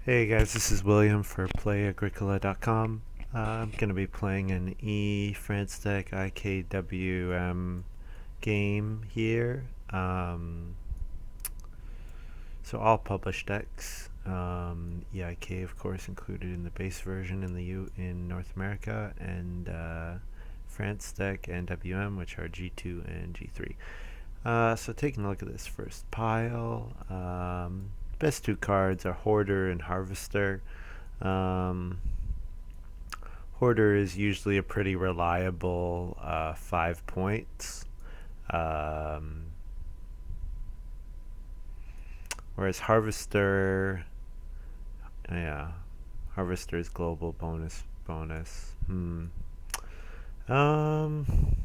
Hey guys, this is William for Play-agricola.com. I'm going to be playing an France deck IKWM game here. So all published decks. EIK, of course, included in the base version in North America, and France deck and WM, which are G2 and G3. So taking a look at this first pile, best two cards are Hoarder and Harvester. Um, Hoarder is usually a pretty reliable 5 points, um, whereas yeah, Harvester is global bonus. Um,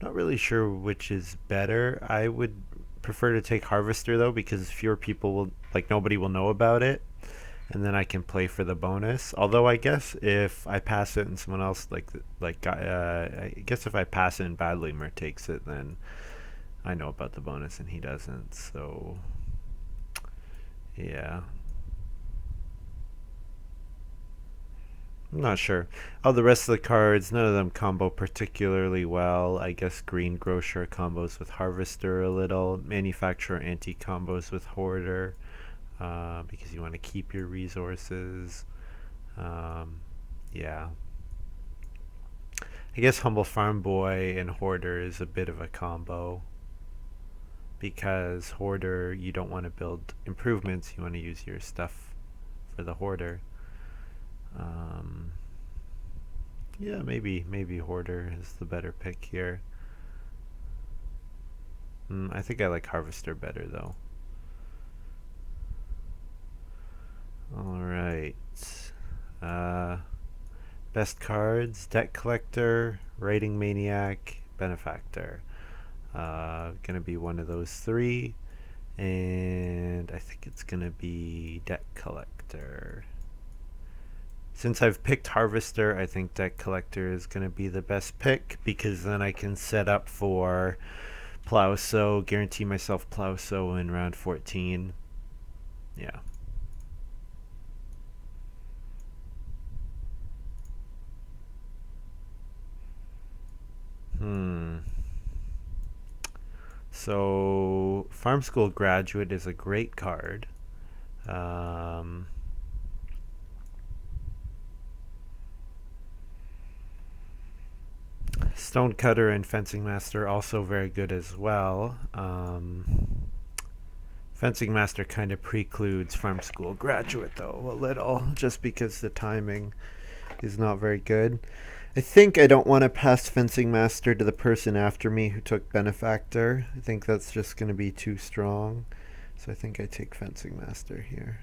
Not really sure which is better. I would prefer to take Harvester though because fewer people will nobody will know about it, and then I can play for the bonus. Although I guess if I pass it and someone else I guess if I pass it and Badlimer takes it, then I know about the bonus and he doesn't. So yeah, I'm not sure. All the rest of the cards, none of them combo particularly well. I guess Green Grocer combos with Harvester a little. Manufacturer anti combos with Hoarder because you want to keep your resources. Um, yeah. I guess Humble Farm Boy and Hoarder is a bit of a combo because Hoarder, you don't want to build improvements, you want to use your stuff for the Hoarder. Um, yeah, maybe Hoarder is the better pick here. I think I like Harvester better though. All right. Uh, Best cards: Debt Collector, Raiding Maniac, Benefactor. Gonna be one of those three, and I think it's gonna be Debt Collector. Since I've picked Harvester, I think Debt Collector is gonna be the best pick because then I can set up for Plowsow, guarantee myself Plowsow in round 14. Yeah. Hmm. So, Farm School Graduate is a great card. Um, Stonecutter and Fencing Master also very good as well. Fencing Master kind of precludes Farm School Graduate though a little, just because the timing is not very good. I think I don't want to pass Fencing Master to the person after me who took Benefactor. I think that's just going to be too strong. So I think I take Fencing Master here.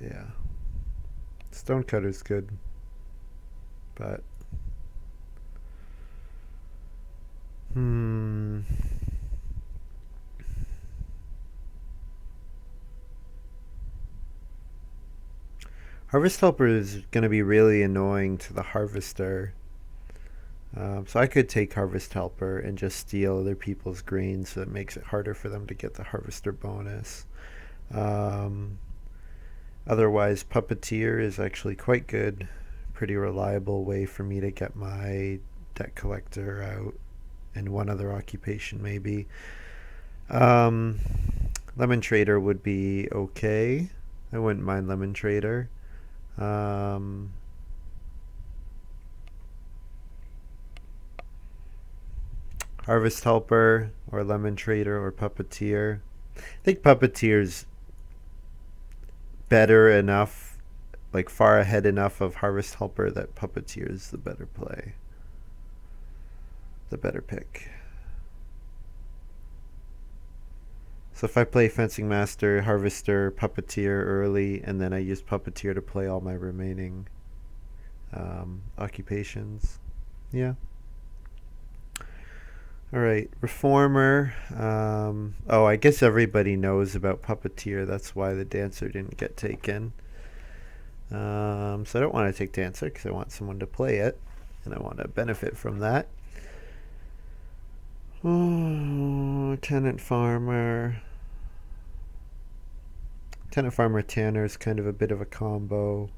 Yeah. Stonecutter's good, but hmm. Harvest Helper is going to be really annoying to the Harvester. So I could take Harvest Helper and just steal other people's grain, so it makes it harder for them to get the Harvester bonus. Um, Otherwise, Puppeteer is actually quite good. Pretty reliable way for me to get my Debt Collector out and one other occupation maybe. Um, Lemon Trader would be okay. I wouldn't mind Lemon Trader. Um, Harvest Helper or Lemon Trader or Puppeteer. I think Puppeteer's better enough, like far ahead enough of Harvest Helper that Puppeteer is the better play, the better pick. So if I play Fencing Master, Harvester, Puppeteer early, and then I use Puppeteer to play all my remaining occupations, yeah. All right, Reformer. Oh, I guess everybody knows about Puppeteer. That's why the Dancer didn't get taken. So I don't want to take Dancer because I want someone to play it, and I want to benefit from that. Tenant farmer. Tenant farmer Tanner is kind of a bit of a combo.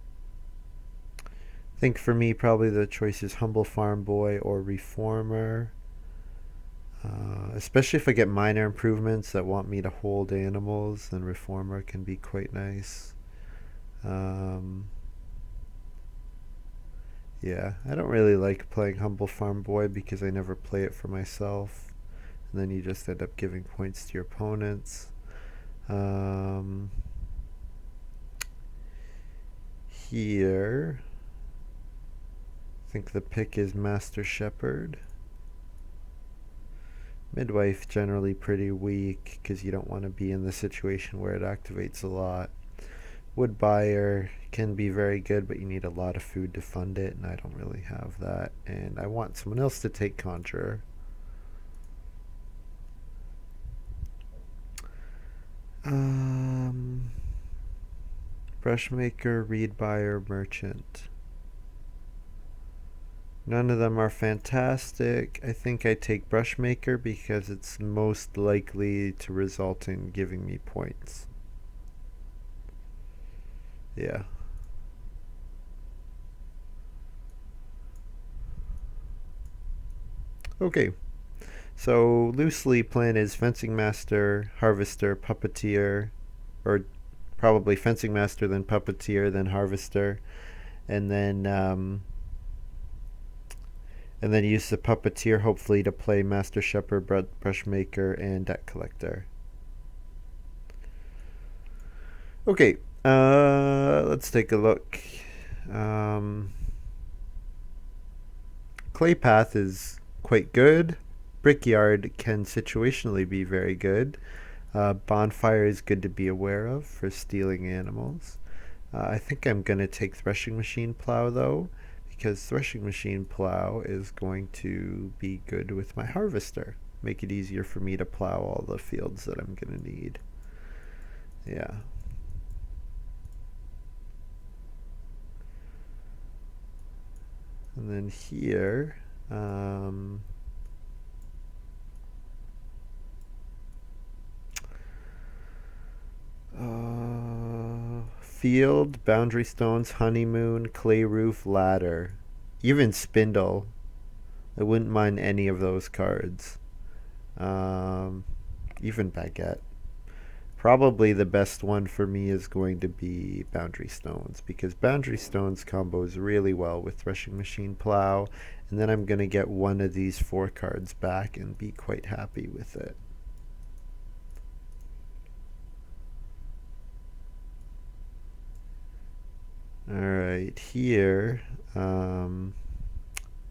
I think for me, probably the choice is humble farm boy or reformer. Especially if I get minor improvements that want me to hold animals, then reformer can be quite nice. Um, yeah, I don't really like playing humble farm boy because I never play it for myself, and then you just end up giving points to your opponents. Um, Here, I think the pick is Master Shepherd. Midwife generally pretty weak because you don't want to be in the situation where it activates a lot. Wood buyer can be very good, but you need a lot of food to fund it, and I don't really have that. And I want someone else to take conjurer. Um, Brushmaker, reed buyer, merchant. None of them are fantastic. I think I take Brushmaker because it's most likely to result in giving me points. Yeah. Okay. So loosely plan is fencing master, harvester, puppeteer, or probably fencing master, then puppeteer, then harvester, and then use the puppeteer hopefully to play master shepherd, brushmaker, and debt collector. Okay, let's take a look. Um, Clay path is quite good. Brickyard can situationally be very good. Bonfire is good to be aware of for stealing animals. I think I'm going to take Threshing Machine Plow though, because Threshing Machine Plow is going to be good with my harvester. Make it easier for me to plow all the fields that I'm going to need. Yeah. And then here, field, boundary stones, honeymoon, clay roof, ladder, even spindle. I wouldn't mind any of those cards. Um, Even baguette. Probably the best one for me is going to be Boundary Stones because Boundary Stones combos really well with Threshing Machine Plow, and then I'm going to get one of these 4 cards back and be quite happy with it. Alright, here,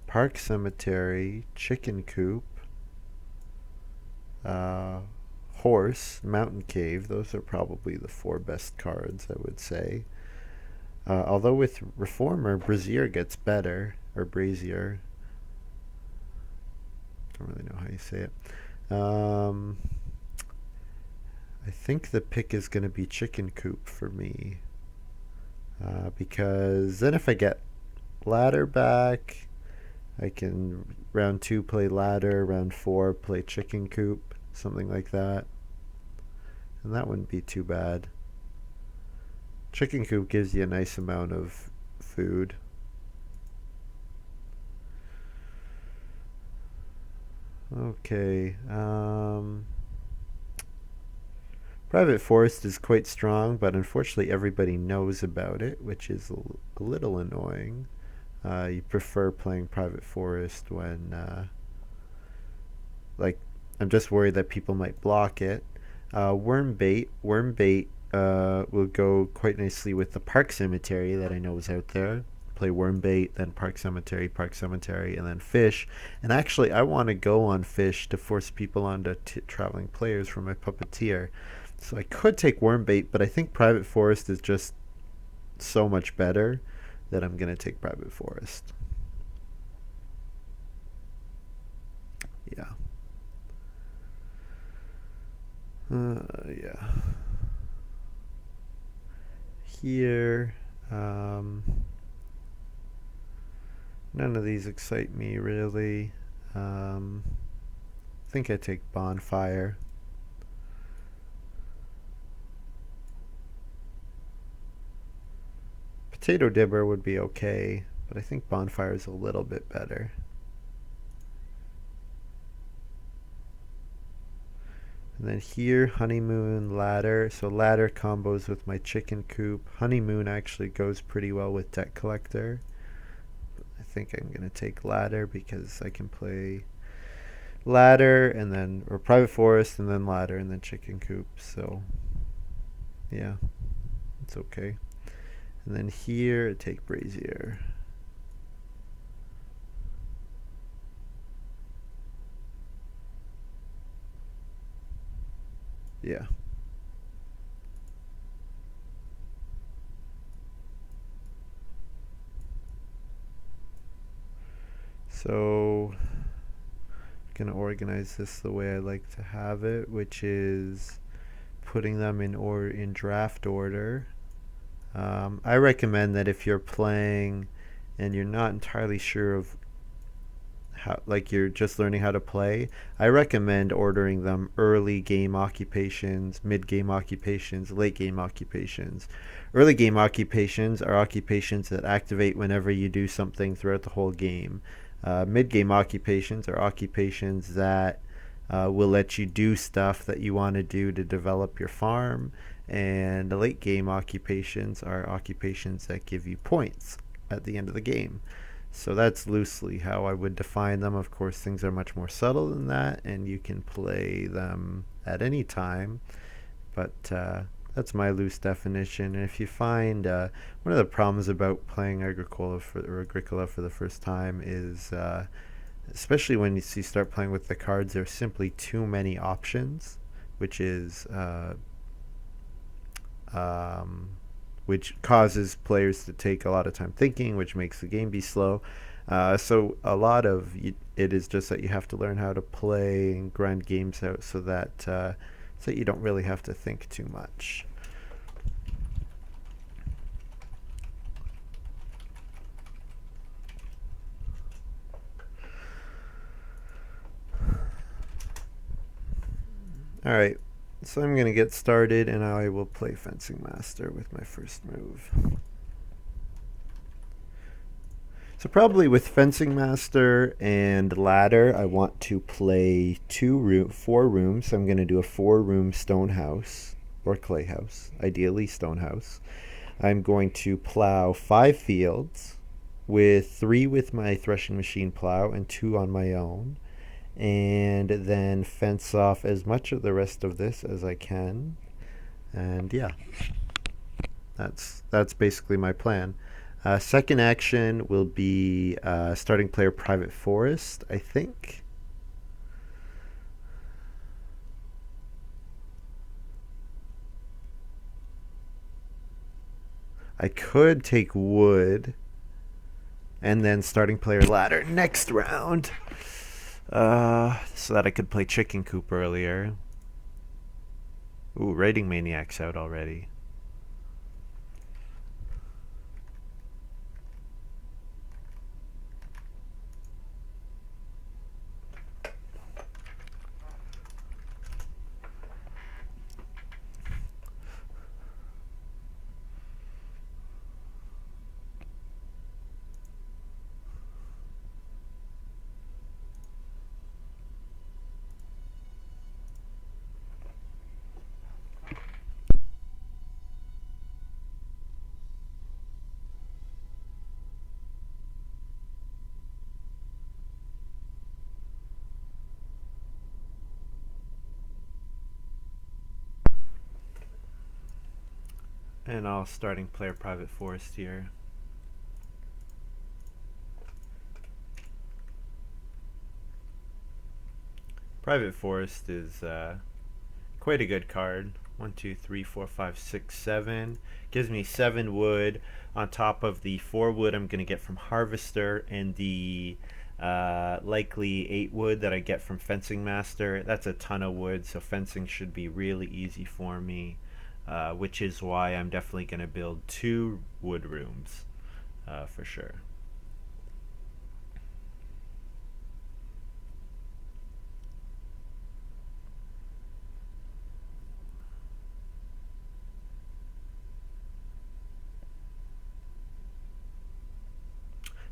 Park Cemetery, Chicken Coop, uh, Horse, Mountain Cave. Those are probably the 4 best cards, I would say. Although with Reformer, Brazier gets better, or Brazier. Don't really know how you say it. I think the pick is going to be Chicken Coop for me. Because then if I get ladder back, I can round 2 play ladder, round 4 play Chicken Coop, something like that. And that wouldn't be too bad. Chicken Coop gives you a nice amount of food. Okay. Private Forest is quite strong, but unfortunately everybody knows about it, which is a little annoying. You prefer playing Private Forest when, like, I'm just worried that people might block it. Worm bait will go quite nicely with the Park Cemetery that I know is out there. Play worm bait, then Park Cemetery, and then fish. And actually, I want to go on fish to force people onto traveling players for my puppeteer. So I could take worm bait, but I think Private Forest is just so much better that I'm going to take Private Forest. Yeah. Yeah. Here, none of these excite me really. Um, think I take bonfire. Potato dibber would be okay, but I think bonfire is a little bit better. And then here, honeymoon ladder. So ladder combos with my chicken coop. Honeymoon actually goes pretty well with debt collector. I think I'm going to take ladder because I can play ladder and then, or private forest and then ladder and then chicken coop. So yeah, it's okay. And then here, take brazier. Yeah. So I'm gonna organize this the way I like to have it, which is putting them in draft order. I recommend that if you're playing and you're not entirely sure of how, like you're just learning how to play, I recommend ordering them early game occupations, mid game occupations, late game occupations. Early game occupations are occupations that activate whenever you do something throughout the whole game. Mid game occupations are occupations that will let you do stuff that you want to do to develop your farm. And the late game occupations are occupations that give you points at the end of the game. So that's loosely how I would define them. Of course, things are much more subtle than that, and you can play them at any time. But that's my loose definition. And if you find one of the problems about playing Agricola for the first time is, especially when you start playing with the cards, there's simply too many options, which is um, which causes players to take a lot of time thinking, which makes the game be slow. So a lot of it is just that you have to learn how to play and grind games out so that you don't really have to think too much. All right, so I'm gonna get started, and I will play Fencing Master with my first move. So probably with Fencing Master and Ladder, I want to play 4 rooms. I'm going to do a 4-room stone house or clay house, ideally stone house. I'm going to plow 5 fields with 3 with my threshing machine plow and 2 on my own. And then fence off as much of the rest of this as I can. And yeah, that's basically my plan. Second action will be starting player private forest, I think. I could take wood and then starting player ladder next round, so that I could play chicken coop earlier. Ooh, raiding maniac's out already. And I'll starting player private forest here. Private forest is quite a good card. 1, 2, 3, 4, 5, 6, 7. Gives me 7 wood on top of the 4 wood I'm going to get from Harvester and the likely 8 wood that I get from Fencing Master. That's a ton of wood, so fencing should be really easy for me, which is why I'm definitely going to build 2 wood rooms for sure.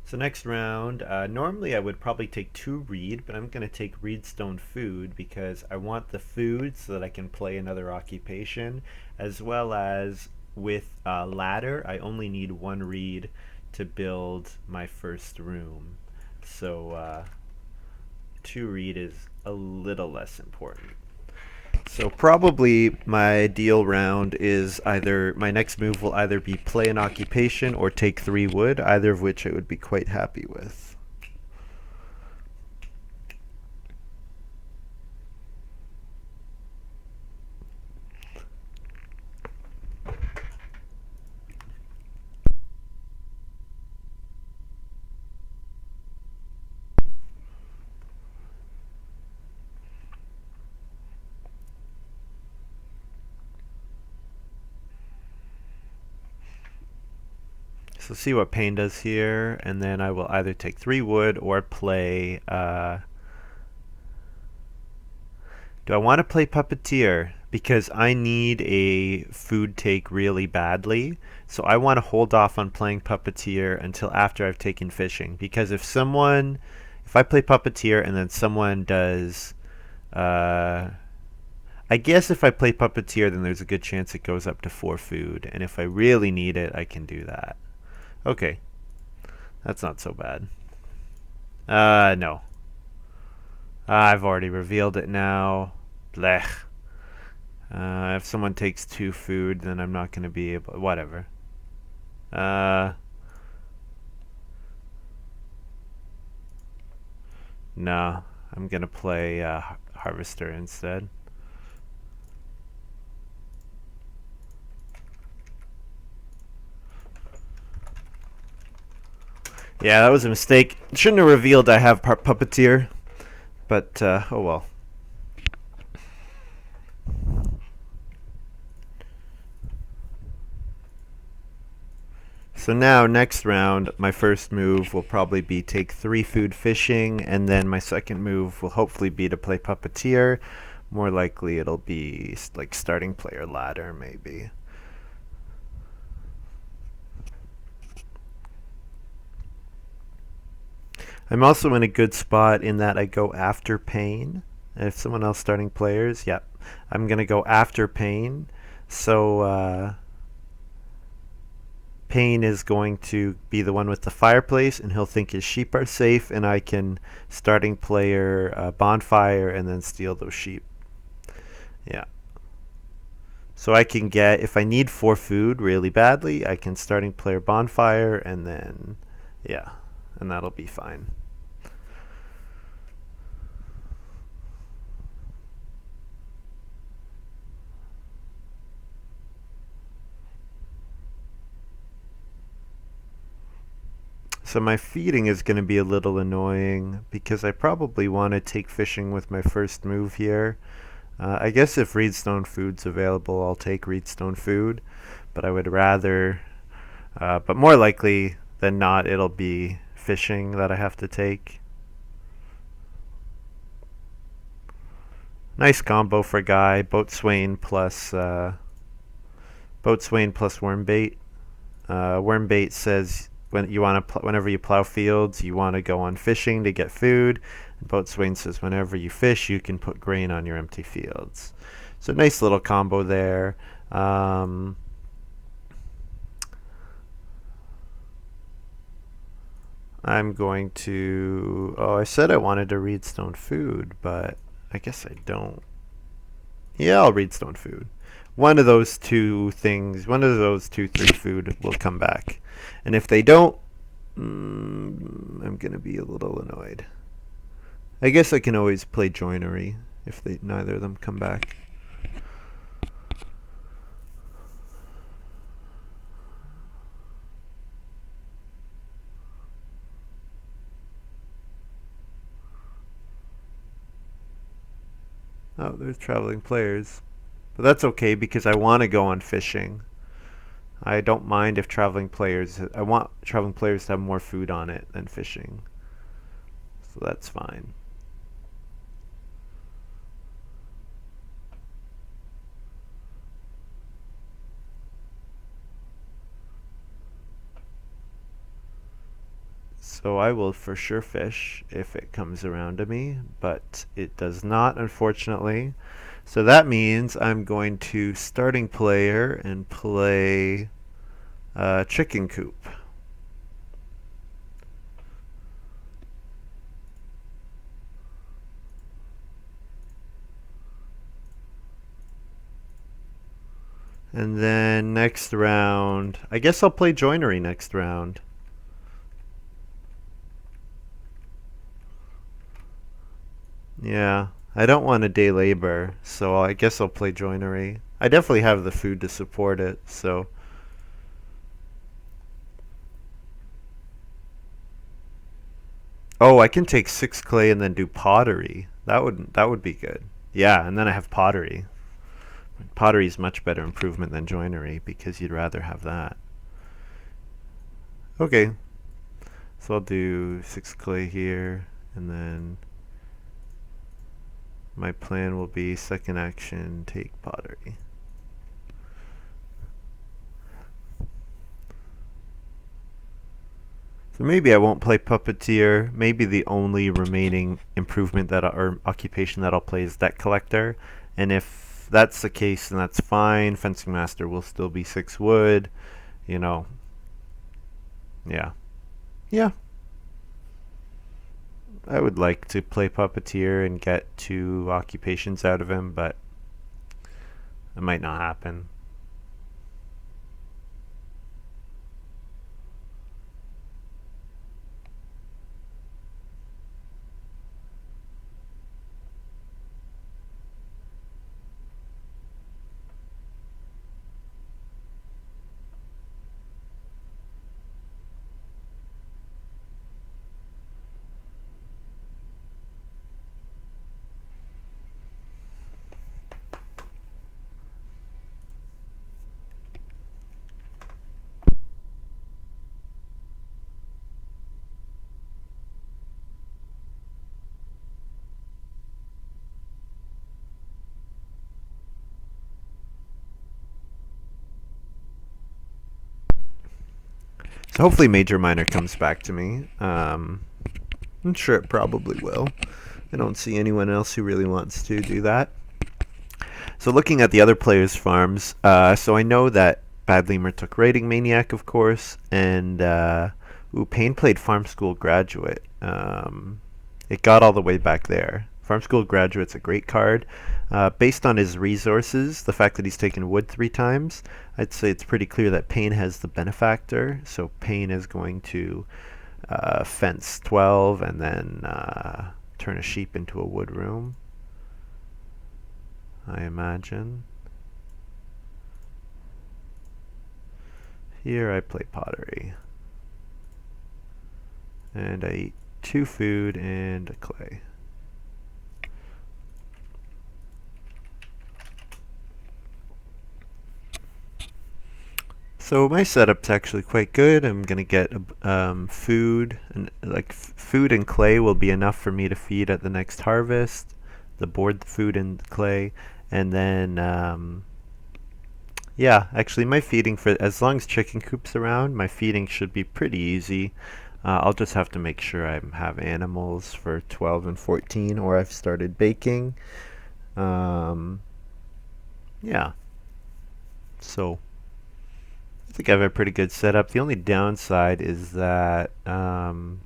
So next round, normally I would probably take 2 reed, but I'm going to take reedstone food because I want the food so that I can play another occupation, as well as with ladder, I only need 1 reed to build my first room. So 2 reed is a little less important. So probably my ideal round is either my next move will either be play an occupation or take 3 wood, either of which I would be quite happy with. So see what Pain does here, and then I will either take 3 wood or play. Do I want to play Puppeteer? Because I need a food take really badly. So I want to hold off on playing Puppeteer until after I've taken fishing. Because if I play Puppeteer and then someone does, uh, I guess if I play Puppeteer, then there's a good chance it goes up to 4 food. And if I really need it, I can do that. Okay, that's not so bad. No. I've already revealed it now. Blech. If someone takes 2 food, then I'm not going to be able. Whatever. Uh, no, I'm going to play Harvester instead. Yeah, that was a mistake. Shouldn't have revealed I have Puppeteer, but oh well. So now, next round, my first move will probably be take 3 food fishing, and then my second move will hopefully be to play Puppeteer. More likely it'll be like starting player ladder, maybe. I'm also in a good spot in that I go after Pain. If someone else starting players, yep. I'm going to go after Pain. So Pain is going to be the one with the fireplace, and he'll think his sheep are safe, and I can starting player bonfire and then steal those sheep. Yeah. So I can get, if I need 4 food really badly, I can starting player bonfire, and then, yeah, and that'll be fine. So my feeding is going to be a little annoying because I probably want to take fishing with my first move here. I guess if Reedstone food's available, I'll take Reedstone food, but I would rather, but more likely than not, it'll be fishing that I have to take. Nice combo for Guy. Boatswain plus Wormbait. Wormbait says whenever you plow fields, you want to go on fishing to get food. And Boatswain says whenever you fish, you can put grain on your empty fields. So nice little combo there. I'm going to. Oh, I said I wanted to Reedstone food, but I guess I don't. Yeah, I'll Reedstone food. One of those 2 things, one of those 2, 3 food will come back. And if they don't, I'm going to be a little annoyed. I guess I can always play Joinery if neither of them come back. Oh, there's traveling players. But that's okay because I want to go on fishing. I don't mind if I want traveling players to have more food on it than fishing. So that's fine. So I will for sure fish if it comes around to me, but it does not, unfortunately. So that means I'm going to starting player and play chicken coop. And then next round, I guess I'll play joinery next round. Yeah, I don't want a day labor, so I guess I'll play joinery. I definitely have the food to support it, so. Oh, I can take 6 clay and then do pottery. That would be good. Yeah, and then I have pottery. Pottery is much better improvement than joinery because you'd rather have that. Okay, so I'll do 6 clay here, and then my plan will be second action, take pottery. So maybe I won't play puppeteer. Maybe the only remaining improvement or occupation that I'll play is debt collector. And if that's the case, then that's fine. Fencing master will still be 6 wood. You know, yeah, yeah. I would like to play puppeteer and get 2 occupations out of him, but it might not happen. So hopefully Major Minor comes back to me. I'm sure it probably will. I don't see anyone else who really wants to do that. So looking at the other players' farms, so I know that Bad Lemur took Raiding Maniac, of course, and Payne played Farm School Graduate. It got all the way back there. Farm School Graduate's a great card. Based on his resources, the fact that he's taken wood 3 times, I'd say it's pretty clear that Payne has the benefactor. So Payne is going to fence 12 and then turn a sheep into a wood room, I imagine. Here I play pottery. And I eat 2 food and a clay. So my setup's actually quite good. I'm gonna get food, and food and clay will be enough for me to feed at the next harvest. The board food and clay, and then yeah, actually my feeding, for as long as chicken coops around, my feeding should be pretty easy. I'll just have to make sure I have animals for 12 and 14, or I've started baking. Um, yeah, so. I think I have a pretty good setup. The only downside is that I'm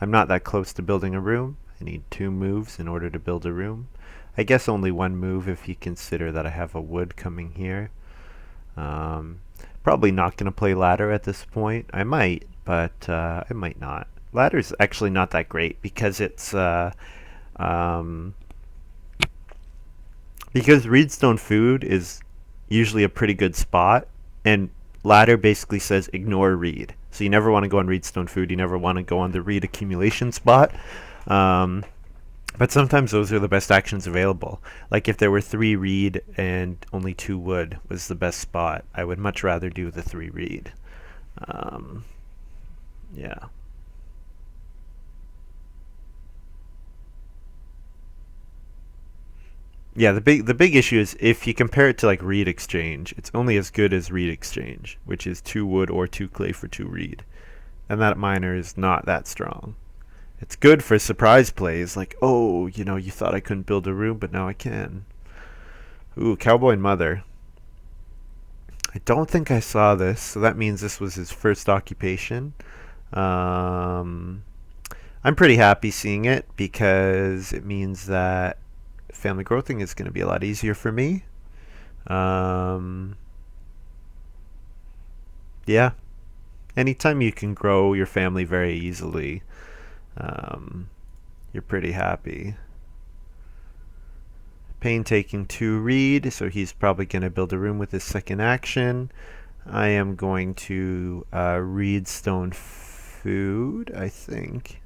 not that close to building a room. I need 2 moves in order to build a room. I guess only 1 move if you consider that I have a wood coming here. Probably not going to play ladder at this point. I might, but I might not. Ladder's actually not that great because it's because Reedstone food is usually a pretty good spot, and ladder basically says ignore reed. So you never want to go on Reedstone food. You never want to go on the reed accumulation spot. But sometimes those are the best actions available. Like if there were 3 reed and only 2 wood was the best spot, I would much rather do the 3 reed. Yeah. Yeah, the big issue is if you compare it to like reed exchange, it's only as good as reed exchange, which is 2 wood or 2 clay for 2 reed. and that miner is not that strong. It's good for surprise plays, like, oh, you thought I couldn't build a room, but now I can. Ooh, Cowboy and Mother. I don't think I saw this, so that means this was his first occupation. Um, I'm pretty happy seeing it because it means that family growthing is going to be a lot easier for me. Um, yeah, anytime you can grow your family very easily, um, you're pretty happy. Payne taking 2 read, so he's probably going to build a room with his second action. I am going to read stone food, I think.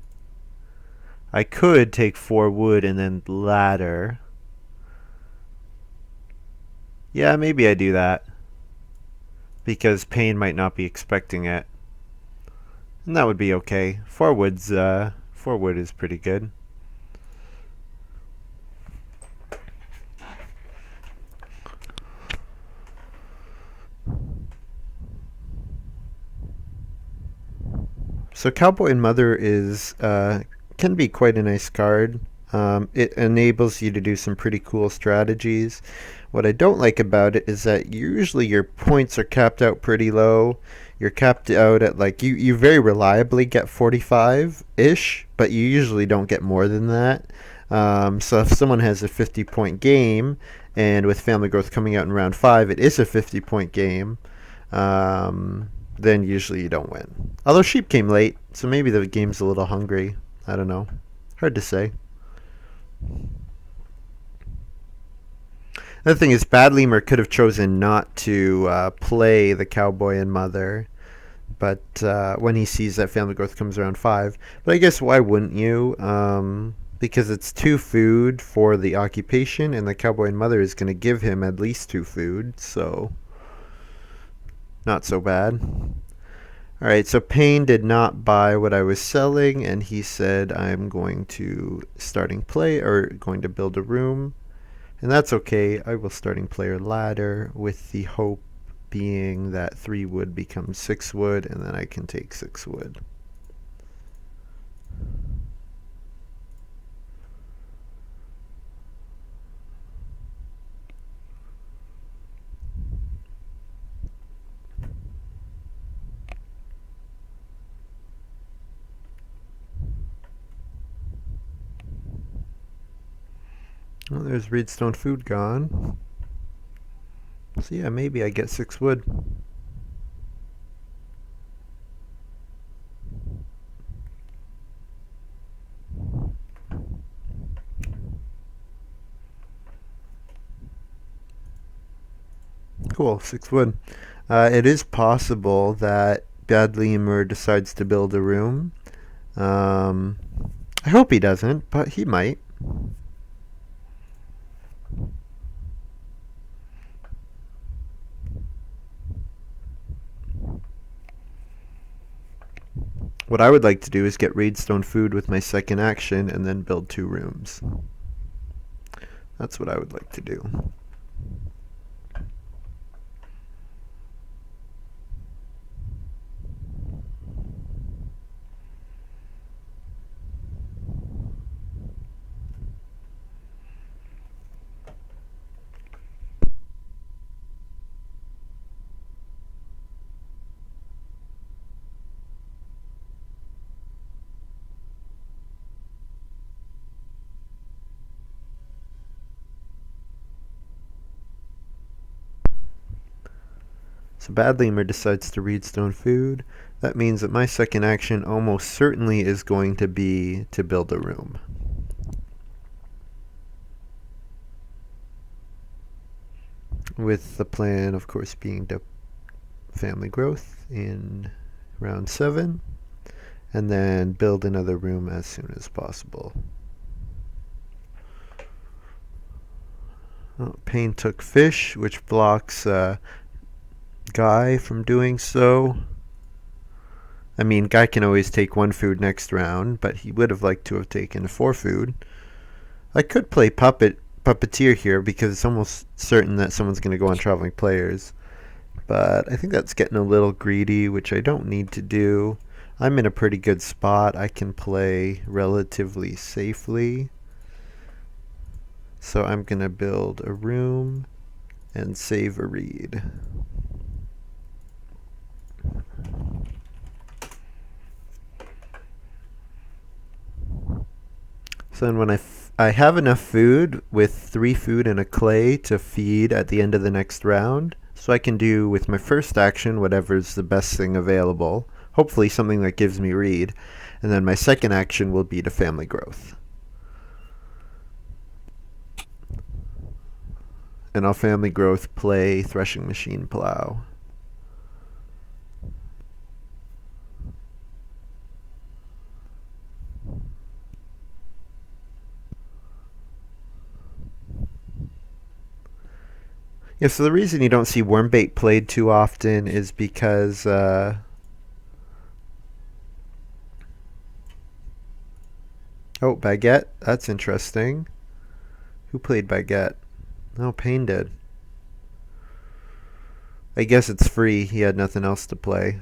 I could take 4 wood and then ladder. Yeah, maybe I do that. Because Payne might not be expecting it. And that would be okay. 4 wood is pretty good. So Cowboy and Mother is can be quite a nice card. It enables you to do some pretty cool strategies. What I don't like about it is that usually your points are capped out pretty low. You're capped out at like you very reliably get 45-ish, but you usually don't get more than that. So if someone has a 50-point game, and with Family Growth coming out in round 5, it is a 50-point game. Then usually you don't win. Although sheep came late, so maybe the game's a little hungry. I don't know. Hard to say. Another thing is, Bad Lemur could have chosen not to play the Cowboy and Mother, but when he sees that Family Growth comes around 5. But I guess why wouldn't you? Because it's 2 food for the occupation, and the Cowboy and Mother is going to give him at least 2 food, so not so bad. Alright, so Payne did not buy what I was selling, and he said I'm going to starting play, or going to build a room. And that's okay. I will starting player ladder, with the hope being that 3 wood becomes 6 wood, and then I can take 6 wood. Well, there's Reedstone food gone. So yeah, maybe I get 6 wood. Cool, 6 wood. It is possible that Bad Lemur decides to build a room. I hope he doesn't, but he might. What I would like to do is get Raidstone food with my second action and then build 2 rooms. That's what I would like to do. So Bad Lemur decides to Reedstone food. That means that my second action almost certainly is going to be to build a room. With the plan, of course, being to family growth in round 7, and then build another room as soon as possible. Oh, Payne took fish, which blocks Guy from doing so. I mean, Guy can always take 1 food next round, but he would have liked to have taken 4 food. I could play Puppeteer here because it's almost certain that someone's going to go on Traveling Players. But I think that's getting a little greedy, which I don't need to do. I'm in a pretty good spot. I can play relatively safely. So I'm going to build a room and save a read. So then when I have enough food with 3 food and a clay to feed at the end of the next round, so I can do with my first action whatever's the best thing available, hopefully something that gives me read, and then my second action will be to family growth. And I'll family growth play threshing machine plow. Yeah, so the reason you don't see worm bait played too often is because oh, baguette. That's interesting. Who played baguette? Oh, Payne did. I guess it's free. He had nothing else to play.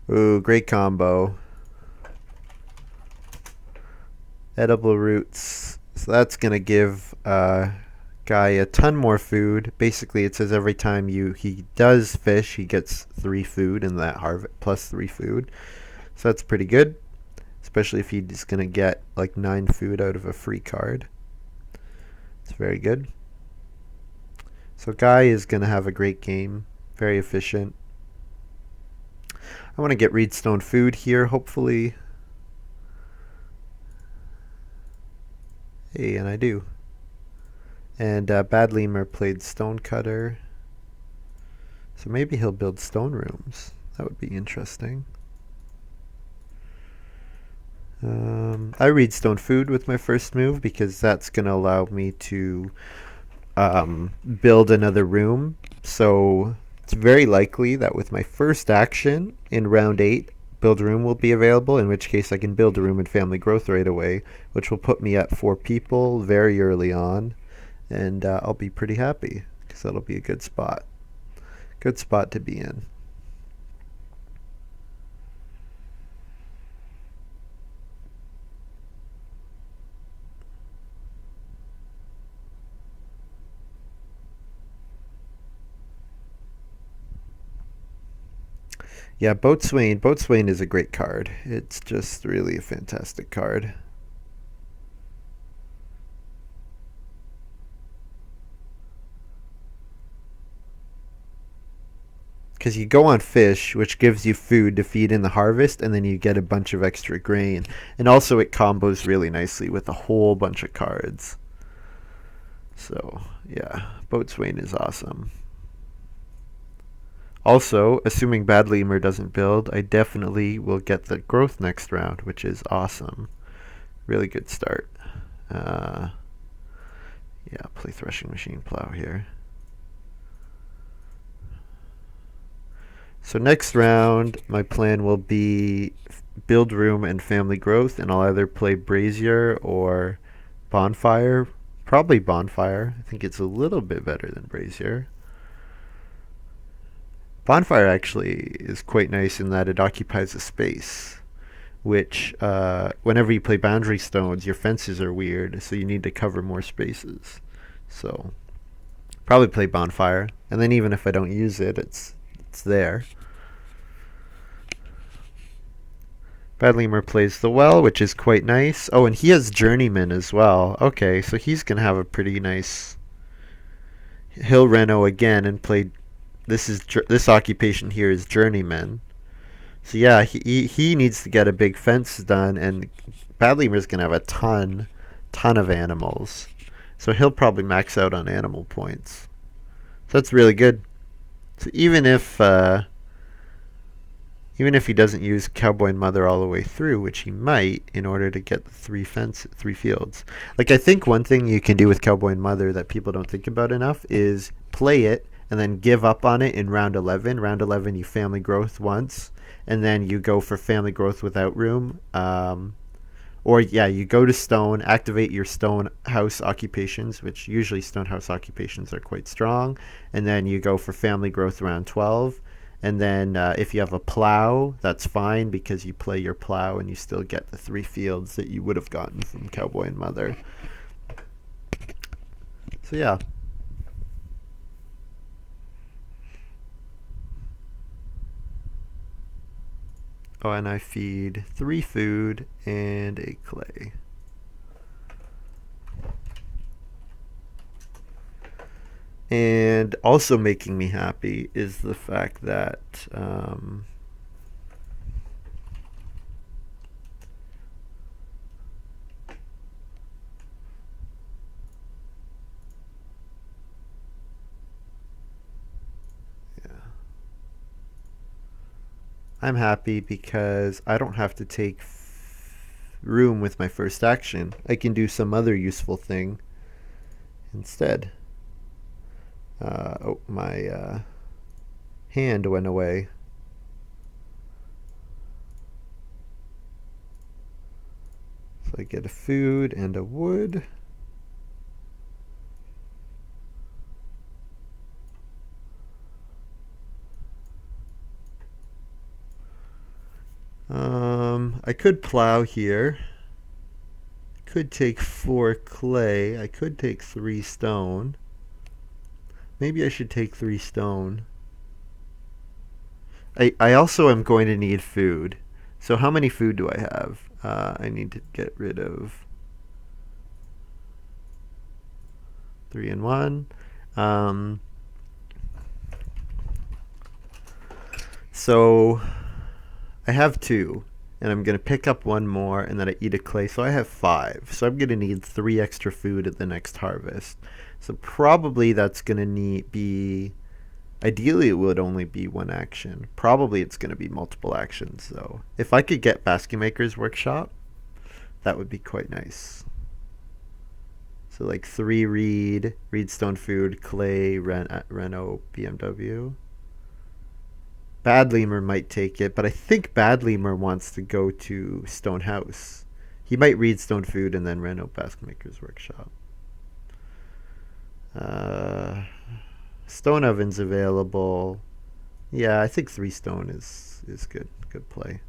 Ooh, great combo. Edible roots. So that's going to give guy a ton more food. Basically, it says every time he does fish, he gets 3 food in that harvest, plus 3 food. So that's pretty good, especially if he's going to get like 9 food out of a free card. It's very good. So Guy is going to have a great game. Very efficient. I want to get Reedstone food here, hopefully. Hey, and I do. And Bad Lemur played Stonecutter. So maybe he'll build stone rooms. That would be interesting. I Reedstone food with my first move because that's going to allow me to build another room. So it's very likely that with my first action in round 8, build a room will be available, in which case I can build a room in family growth right away, which will put me at 4 people very early on, and I'll be pretty happy because that'll be a good spot. Good spot to be in. Yeah, Boatswain. Boatswain is a great card. It's just really a fantastic card. Because you go on fish, which gives you food to feed in the harvest, and then you get a bunch of extra grain. And also it combos really nicely with a whole bunch of cards. So, yeah, Boatswain is awesome. Also, assuming Bad Lemur doesn't build, I definitely will get the growth next round, which is awesome. Really good start. Yeah, play Threshing Machine Plow here. So next round, my plan will be build room and family growth, and I'll either play Brazier or Bonfire. Probably Bonfire. I think it's a little bit better than Brazier. Bonfire actually is quite nice in that it occupies a space, which whenever you play Boundary Stones, your fences are weird, so you need to cover more spaces. So probably play Bonfire, and then even if I don't use it, it's there. Bad Lemur plays the well, which is quite nice. Oh, and he has Journeyman as well. Okay, so he's going to have a pretty nice... He'll Reno again and play... This occupation here is Journeyman. So yeah, he needs to get a big fence done, and Bad Lemur's going to have a ton of animals. So he'll probably max out on animal points. So that's really good. So even if he doesn't use Cowboy and Mother all the way through, which he might, in order to get the 3 fields. Like, I think one thing you can do with Cowboy and Mother that people don't think about enough is play it and then give up on it in round 11. Round 11, you family growth once, and then you go for family growth without room, Or yeah, you go to stone, activate your stone house occupations, which usually stone house occupations are quite strong, and then you go for family growth around 12. And then if you have a plow, that's fine because you play your plow and you still get the 3 fields that you would have gotten from Cowboy and Mother. So yeah. Oh, and I feed 3 food and a clay. And also making me happy is the fact that yeah, I'm happy because I don't have to take room with my first action. I can do some other useful thing instead. Oh, my hand went away. So I get a food and a wood. I could plow here. Could take 4 clay. I could take 3 stone. Maybe I should take 3 stone. I also am going to need food. So how many food do I have? I need to get rid of 3 and 1. Um, so I have 2, and I'm going to pick up 1 more, and then I eat a clay, so I have 5. So I'm going to need 3 extra food at the next harvest. So probably that's going to be, ideally it would only be 1 action. Probably it's going to be multiple actions, though. If I could get Basket Maker's Workshop, that would be quite nice. So like 3 reed stone food, clay, Renault, BMW. Bad Lemur might take it, but I think Bad Lemur wants to go to Stone House. He might read Stone Food and then Renault Basket Maker's Workshop. Uh, Stone Oven's available. Yeah, I think 3 stone is good. Good play.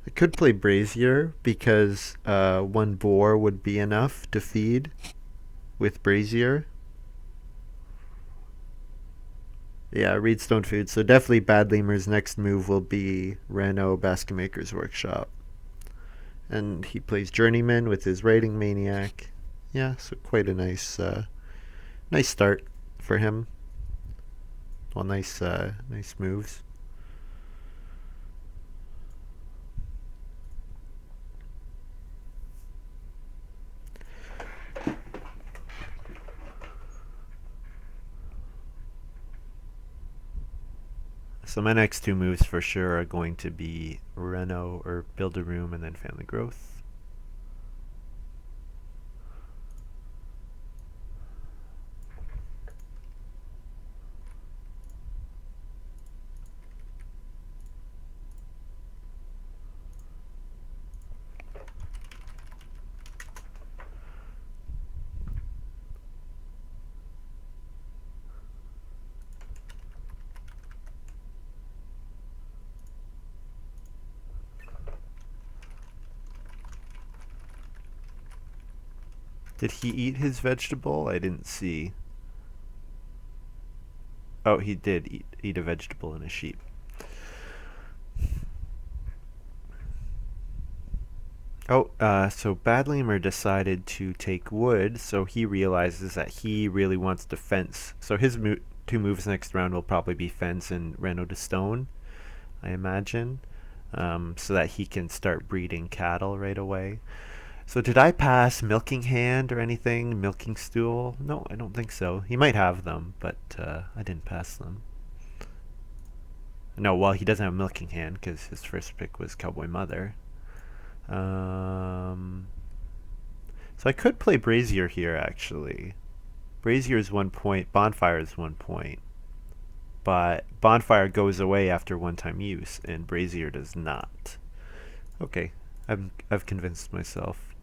I could play Brazier because 1 boar would be enough to feed with Brazier. Yeah, read Stone Food. So definitely Bad Lemur's next move will be Renault Basket Maker's Workshop. And he plays Journeyman with his Raiding Maniac. Yeah, so quite a nice start for him. Well, nice moves. So my next 2 moves for sure are going to be Reno or Build a Room and then Family Growth. Did he eat his vegetable? I didn't see. Oh, he did eat a vegetable and a sheep. Oh, so Bad Lemur decided to take wood, so he realizes that he really wants to fence. So his 2 moves next round will probably be fence and Reno to stone, I imagine, so that he can start breeding cattle right away. So did I pass Milking Hand or anything? Milking Stool? No, I don't think so. He might have them, but I didn't pass them. No, well, he doesn't have Milking Hand because his first pick was Cowboy Mother. Um, so I could play Brazier here, actually. Brazier is 1 point. Bonfire is 1 point. but bonfire goes away after one-time use, and brazier does not. Okay, I've convinced myself.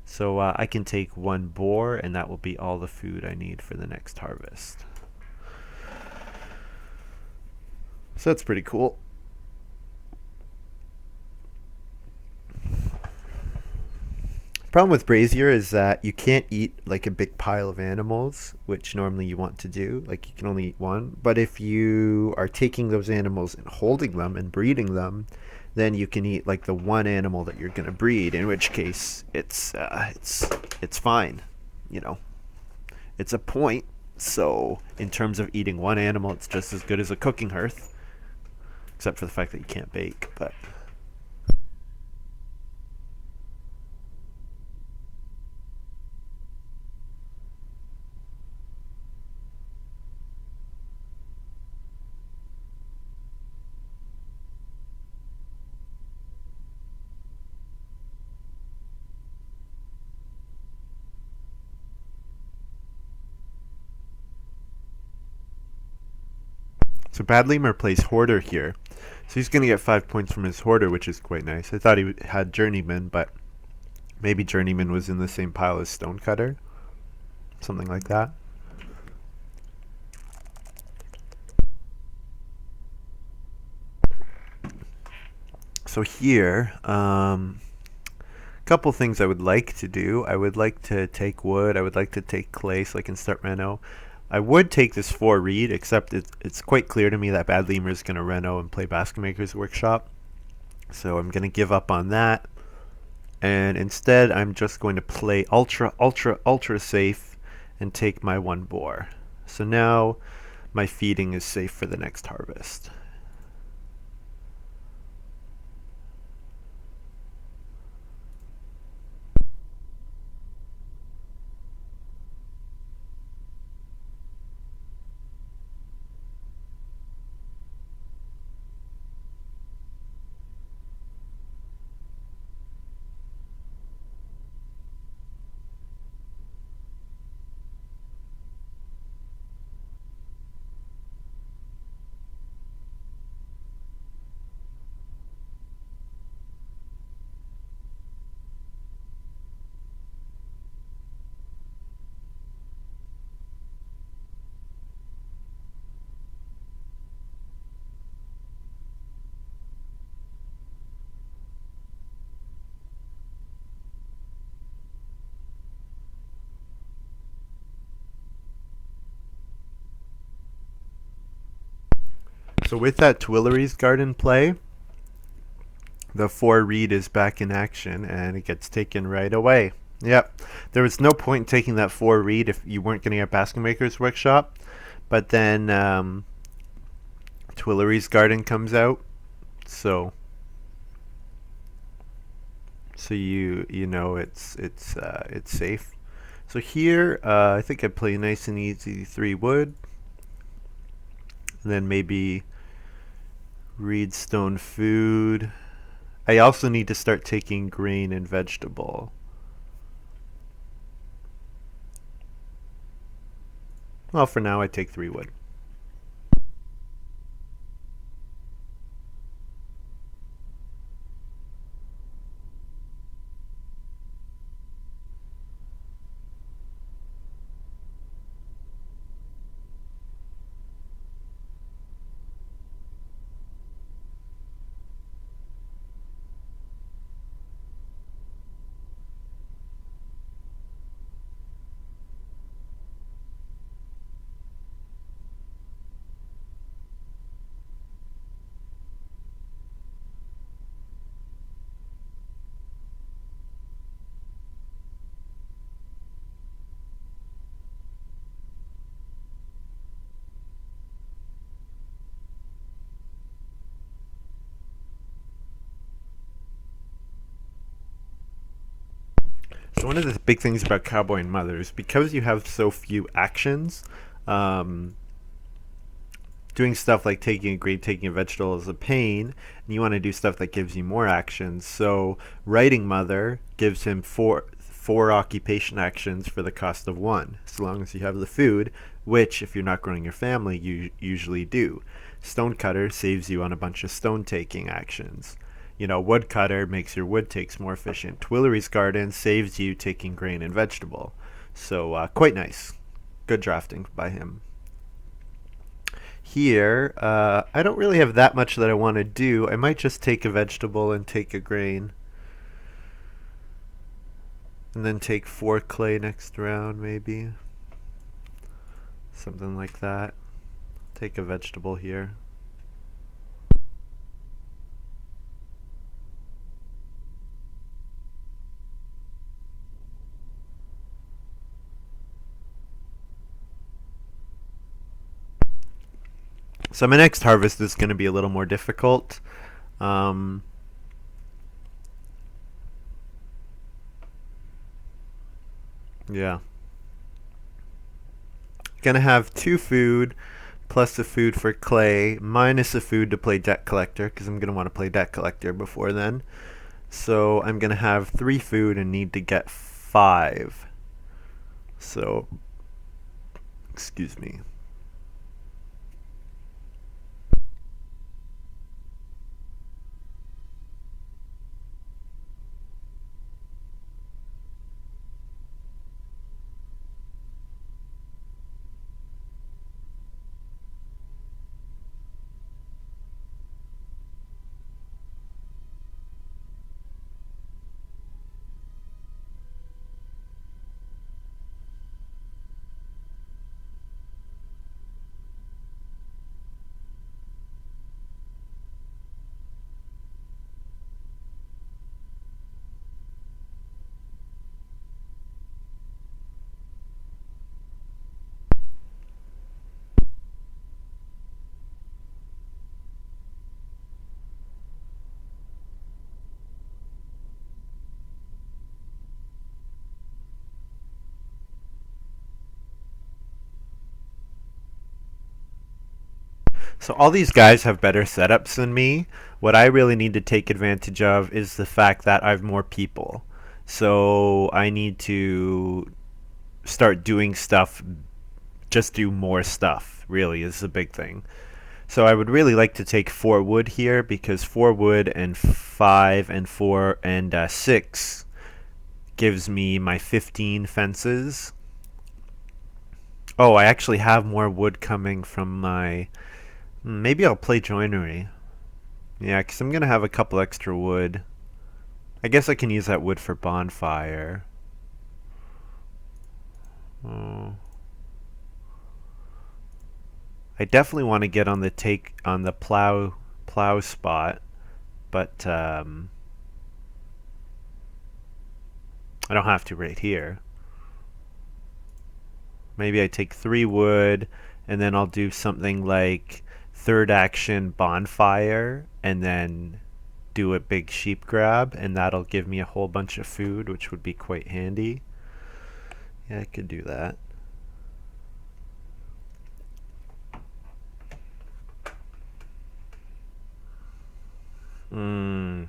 So I can take one boar, and that will be all the food I need for the next harvest. So that's pretty cool. Problem with brazier is that you can't eat like a big pile of animals, which normally you want to do. Like you can only eat one. But if you are taking those animals and holding them and breeding them, then you can eat like the one animal that you're gonna breed. In which case, it's fine. You know, it's a point. So in terms of eating one animal, it's just as good as a cooking hearth, except for the fact that you can't bake. But so Bad Lemur plays Hoarder here. So he's going to get 5 points from his Hoarder, which is quite nice. I thought he had Journeyman, but maybe Journeyman was in the same pile as Stonecutter. Something like that. So here, couple things I would like to do. I would like to take wood. I would like to take clay so I can start reno. I would take this 4 reed, except it's quite clear to me that Bad Lemur is going to reno and play Basket Maker's Workshop. So I'm going to give up on that. And instead, I'm just going to play ultra, ultra, ultra safe and take my 1 boar. So now my feeding is safe for the next harvest. So with that Tuileries Garden play, the 4 reed is back in action and it gets taken right away. Yep, there was no point in taking that 4 reed if you weren't getting a Basket Maker's Workshop. But then Tuileries Garden comes out, so you know it's safe. So here I think I play nice and easy 3 wood, and then maybe reed stone food. I also need to start taking grain and vegetable. Well, for now I take 3 wood. So one of the big things about Cowboy and Mother is because you have so few actions, um, doing stuff like taking a grain, taking a vegetable is a pain, and you want to do stuff that gives you more actions. So writing Mother gives him 4 occupation actions for the cost of 1, as long as you have the food, which, if you're not growing your family, you usually do. Stonecutter saves you on a bunch of stone taking actions. Woodcutter makes your wood takes more efficient. Twillery's Garden saves you taking grain and vegetable. So quite nice. Good drafting by him. Here, I don't really have that much that I want to do. I might just take a vegetable and take a grain. And then take 4 clay next round, maybe. Something like that. Take a vegetable here. So my next harvest is going to be a little more difficult. Um, yeah. Gonna have 2 food plus a food for clay minus a food to play debt collector because I'm gonna want to play debt collector before then. So I'm gonna have 3 food and need to get 5. So, excuse me. So all these guys have better setups than me. What I really need to take advantage of is the fact that I have more people. So I need to start doing stuff, just do more stuff, really, is the big thing. So I would really like to take 4 wood here because 4 wood and 5 and 4 and 6 gives me my 15 fences. Oh, I actually have more wood coming from my... Maybe I'll play joinery. Yeah, because I'm going to have a couple extra wood. I guess I can use that wood for bonfire. Oh. I definitely want to get on the plow spot, but I don't have to right here. Maybe I take 3 wood, and then I'll do something like third action bonfire, and then do a big sheep grab, and that'll give me a whole bunch of food, which would be quite handy. Yeah, I could do that. Mm.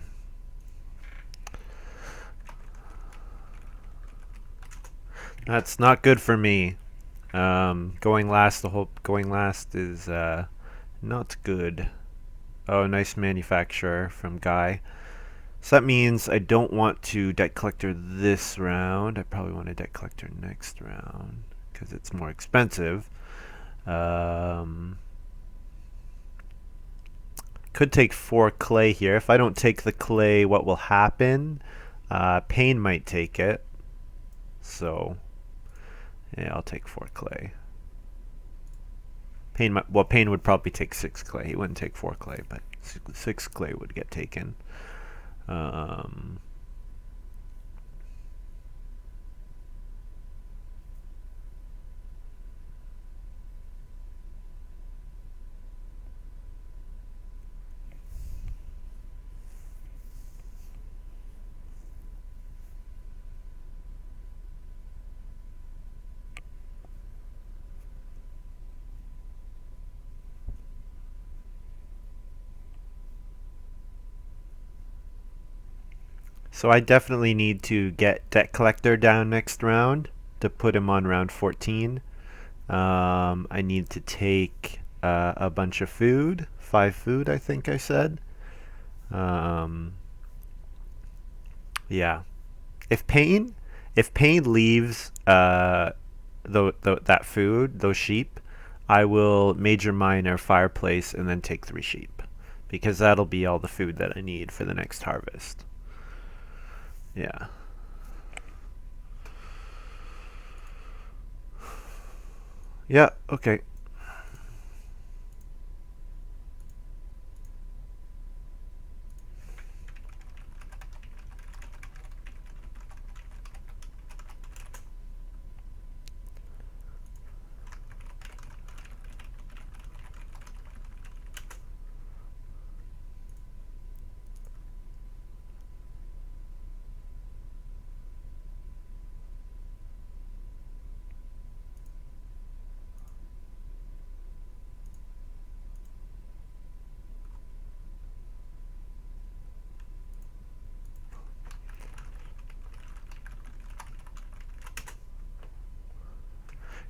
That's not good for me. Going last, going last is not good. Oh, nice manufacturer from Guy. So that means I don't want to debt collector this round. I probably want a debt collector next round because it's more expensive. Could take 4 clay here. If I don't take the clay, what will happen? Pain might take it. So, yeah, I'll take 4 clay. Pain would probably take 6 clay. He wouldn't take 4 clay, but 6 clay would get taken. Um, So I definitely need to get Debt Collector down next round to put him on round 14. I need to take a bunch of food, 5 food, I think I said. Um, yeah. If Pain, if Pain leaves that food, those sheep, I will major minor fireplace and then take 3 sheep because that'll be all the food that I need for the next harvest. Yeah. Yeah. Okay.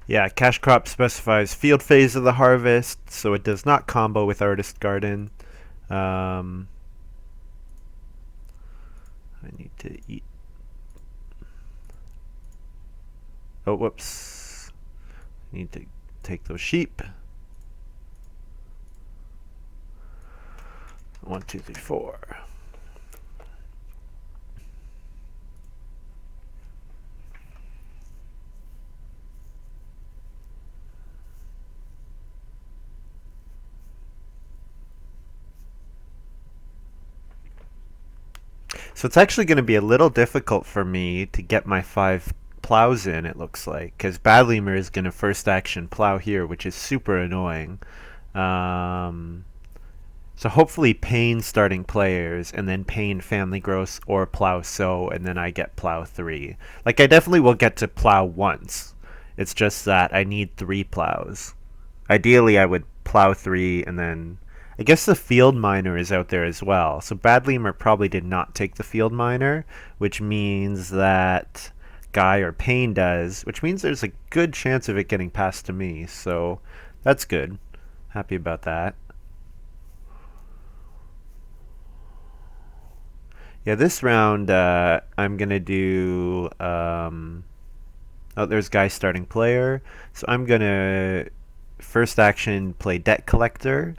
Yeah, cash crop specifies field phase of the harvest, so it does not combo with artist garden. Um, I need to eat. Oh, whoops. I need to take those sheep. 1, 2, 3, 4. So it's actually going to be a little difficult for me to get my 5 plows in, it looks like, because Badleamer is going to first action plow here, which is super annoying. Um, so hopefully Pain starting players, and then Pain family gross or plow so, and then I get plow 3. Like, I definitely will get to plow once. It's just that I need 3 plows. Ideally, I would plow 3 and then I guess the field miner is out there as well. So Badleamer probably did not take the field miner, which means that Guy or Payne does, which means there's a good chance of it getting passed to me. So that's good. Happy about that. Yeah, this round I'm gonna do. Oh, there's Guy starting player. So I'm gonna first action play Debt Collector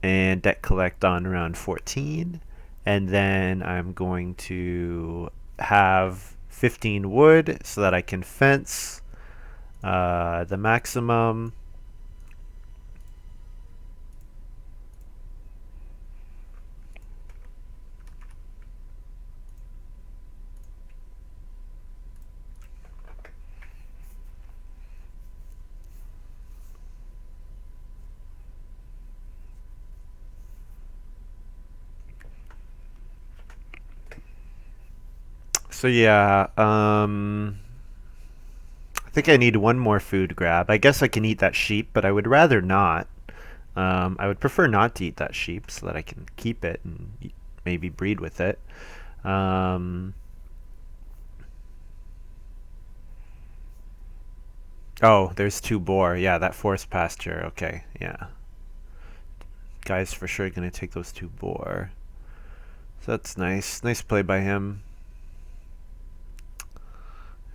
and debt collect on round 14. And then I'm going to have 15 wood so that I can fence the maximum. So yeah, I think I need one more food grab. I guess I can eat that sheep, but I would rather not. I would prefer not to eat that sheep so that I can keep it and maybe breed with it. Um, oh, there's 2 boar. Yeah, that forest pasture. Okay, yeah. Guy's for sure going to take those 2 boar. So that's nice. Nice play by him.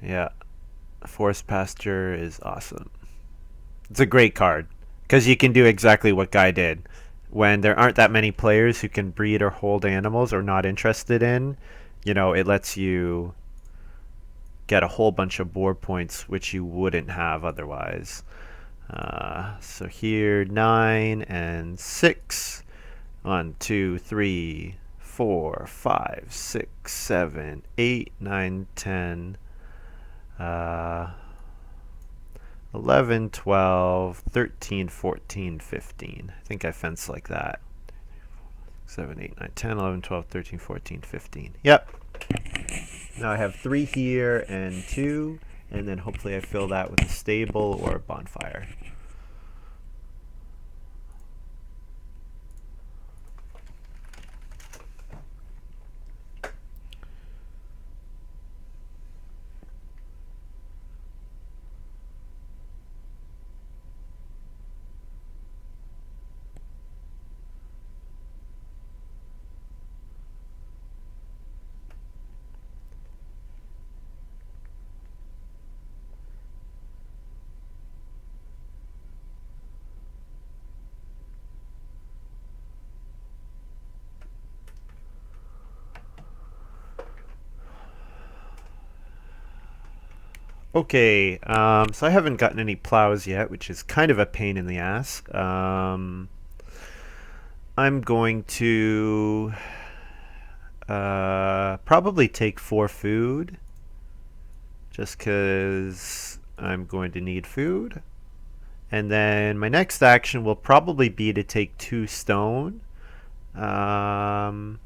Yeah, forest pasture is awesome. It's a great card because you can do exactly what Guy did. When there aren't that many players who can breed or hold animals or not interested in, it lets you get a whole bunch of board points which you wouldn't have otherwise. So here 9 and 6. 1, 2, 3, 4, 5, 6, 7, 8, 9, 10, 11, 12, 13, 14, 15. I think I fence like that. 7, 8, 9, 10, 11, 12, 13, 14, 15. Yep. Now I have 3 here and 2, and then hopefully I fill that with a stable or a bonfire. Okay, so I haven't gotten any plows yet, which is kind of a pain in the ass. I'm going to probably take 4 food, just because I'm going to need food. And then my next action will probably be to take 2 stone. Um,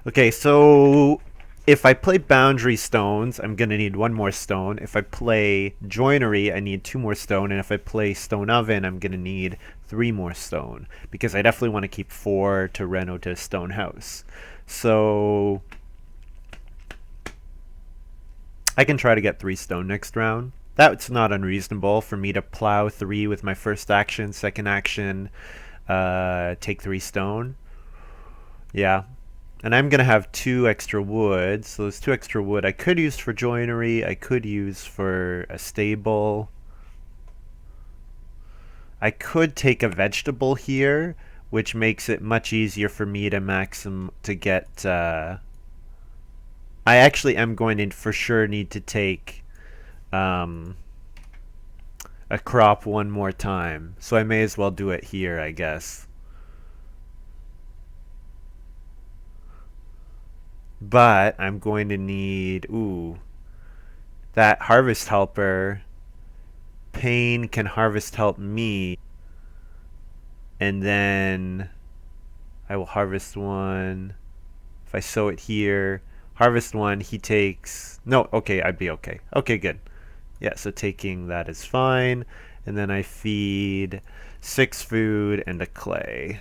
okay, so if I play boundary stones, I'm going to need 1 more stone. If I play joinery, I need 2 more stone. And if I play stone oven, I'm going to need 3 more stone. Because I definitely want to keep 4 to reno to stone house. So I can try to get 3 stone next round. That's not unreasonable for me to plow 3 with my first action, second action, take 3 stone. Yeah. And I'm going to have 2 extra wood. So those 2 extra wood I could use for joinery. I could use for a stable. I could take a vegetable here, which makes it much easier for me to get. I actually am going to for sure need to take um, a crop 1 more time. So I may as well do it here, I guess. But I'm going to need, that harvest helper. Pain can harvest help me. And then I will harvest 1. If I sow it here, harvest 1, he takes. No, okay, I'd be okay. Okay, good. Yeah, so taking that is fine. And then I feed 6 food and a clay.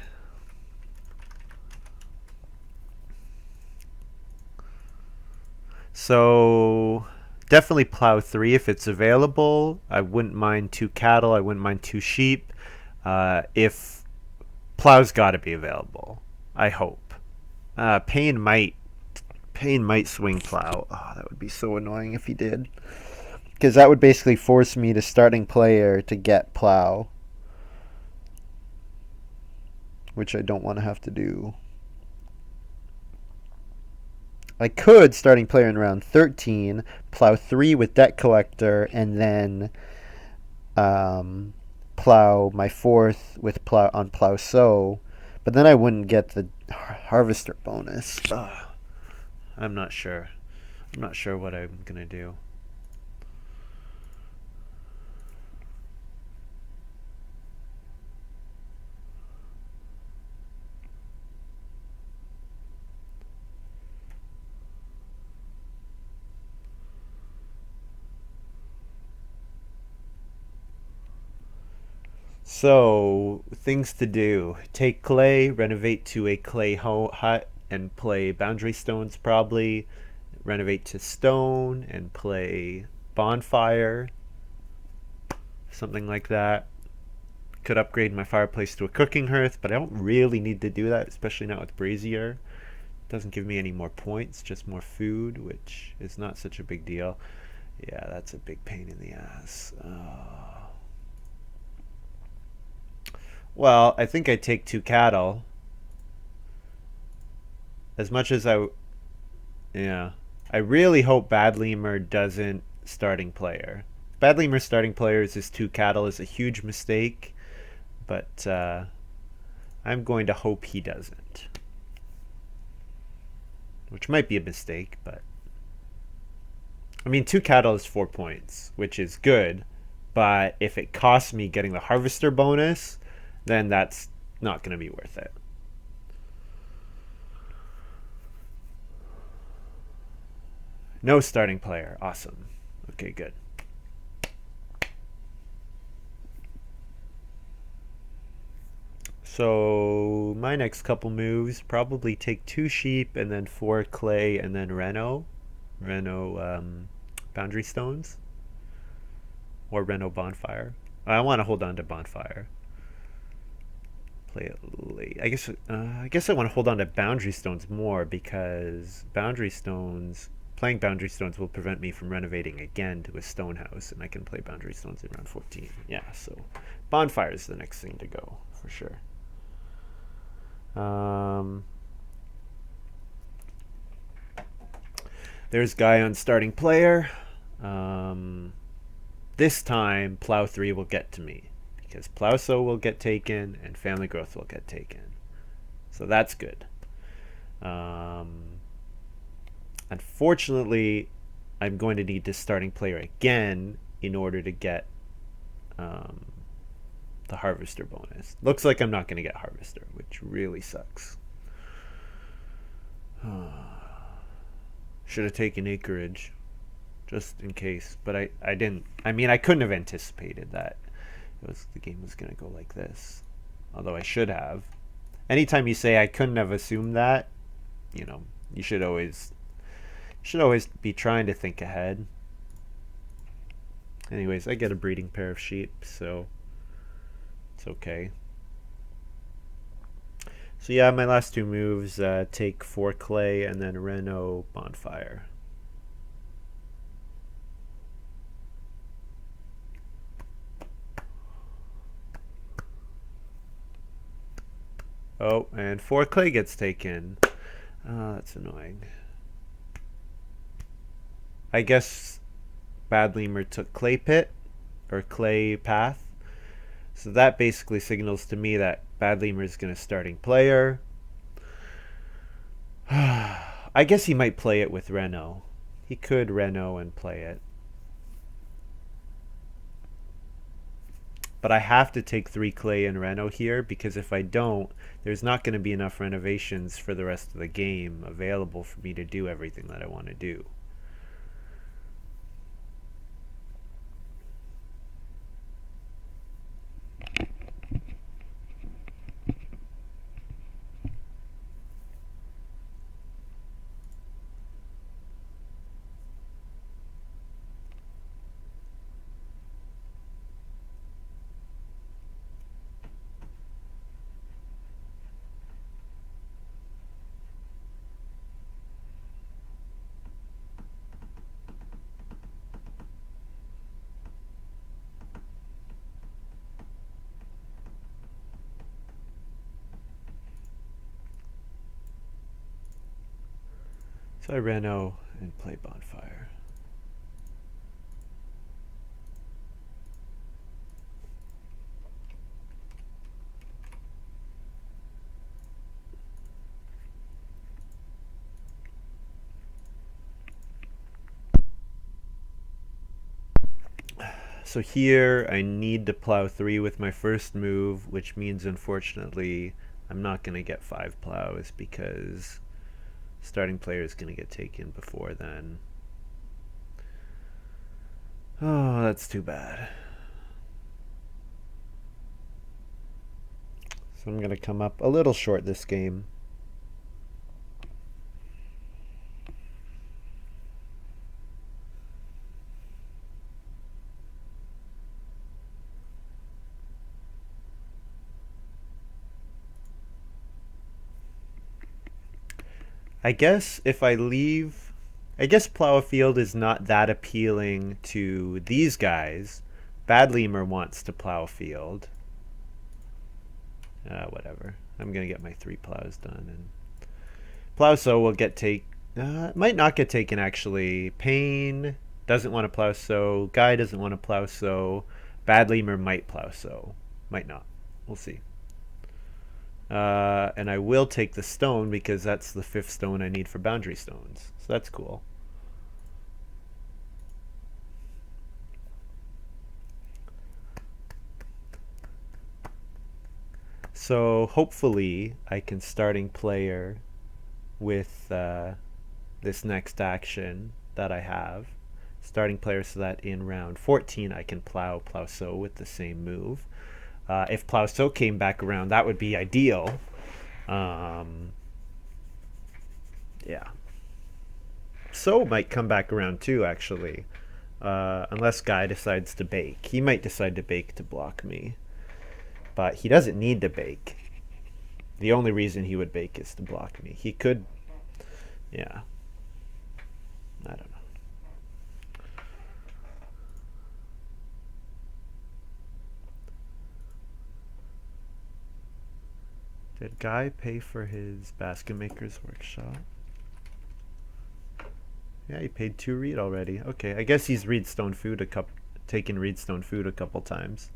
So definitely plow 3 if it's available. I wouldn't mind 2 cattle. I wouldn't mind 2 sheep. If plow's got to be available, I hope. Pain might swing plow. Oh, that would be so annoying if he did. Because that would basically force me to starting player to get plow, which I don't want to have to do. I could, starting player in round 13, plow 3 with debt collector, and then plow my 4th with plow sow, but then I wouldn't get the harvester bonus. Ugh. I'm not sure. I'm not sure what I'm gonna do. So, things to do. Take clay, renovate to a clay hut, and play boundary stones probably. Renovate to stone and play bonfire. Something like that. Could upgrade my fireplace to a cooking hearth, but I don't really need to do that, especially not with brazier. It doesn't give me any more points, just more food, which is not such a big deal. Yeah, that's a big pain in the ass. Well, I think I take 2 cattle. As much as yeah. I really hope Bad Lemur doesn't starting player. Bad Lemur starting players is 2 cattle is a huge mistake, but I'm going to hope he doesn't. Which might be a mistake, but I mean 2 cattle is 4 points, which is good, but if it costs me getting the harvester bonus, then that's not going to be worth it. No starting player. Awesome. Okay, good. So my next couple moves probably take 2 sheep and then 4 clay and then Reno boundary stones or Reno bonfire. I want to hold on to bonfire. Play it late. I guess I want to hold on to boundary stones more because playing boundary stones will prevent me from renovating again to a stone house, and I can play boundary stones in round 14. Yeah, so bonfire is the next thing to go for sure. Um, There's Guy on starting player. Um, this time, Plow 3 will get to me because Plowso will get taken and Family Growth will get taken. So that's good. Unfortunately, I'm going to need this starting player again in order to get um, the Harvester bonus. Looks like I'm not going to get Harvester, which really sucks. Should have taken Acreage just in case, but I didn't. I mean, I couldn't have anticipated that the game was going to go like this. Although I should have. Anytime you say I couldn't have assumed that, you should always be trying to think ahead. Anyways, I get a breeding pair of sheep, so it's okay. So yeah, my last two moves, take 4 clay and then Reno Bonfire. Oh, and 4 clay gets taken. That's annoying. I guess Bad Lemur took Clay Pit or Clay Path. So that basically signals to me that Bad Lemur is going to starting player. I guess he might play it with Reno. He could Reno and play it. But I have to take 3 clay and Reno here because if I don't, there's not going to be enough renovations for the rest of the game available for me to do everything that I want to do. So I Reno and play Bonfire. So here I need to plow 3 with my first move, which means unfortunately I'm not going to get 5 plows because starting player is going to get taken before then. Oh, that's too bad. So I'm going to come up a little short this game. I guess if I leave, I guess plow a field is not that appealing to these guys. Bad Lemur wants to plow a field. Whatever. I'm gonna get my 3 plows done, and Plowso will get might not get taken actually. Pain doesn't want to plow so. Guy doesn't want to plow so. Bad Lemur might plow so. Might not. We'll see. And I will take the stone because that's the 5th stone I need for boundary stones. So that's cool. So hopefully I can starting player with this next action that I have. Starting player so that in round 14 I can plow so with the same move. If plow so came back around, that would be ideal. Yeah. So might come back around too, actually. Unless Guy decides to bake. He might decide to bake to block me. But he doesn't need to bake. The only reason he would bake is to block me. He could... Yeah. I don't know. Did Guy pay for his basket maker's workshop? Yeah, he paid 2 reed already. Okay, I guess he's Reedstone food taken Reedstone food a couple times.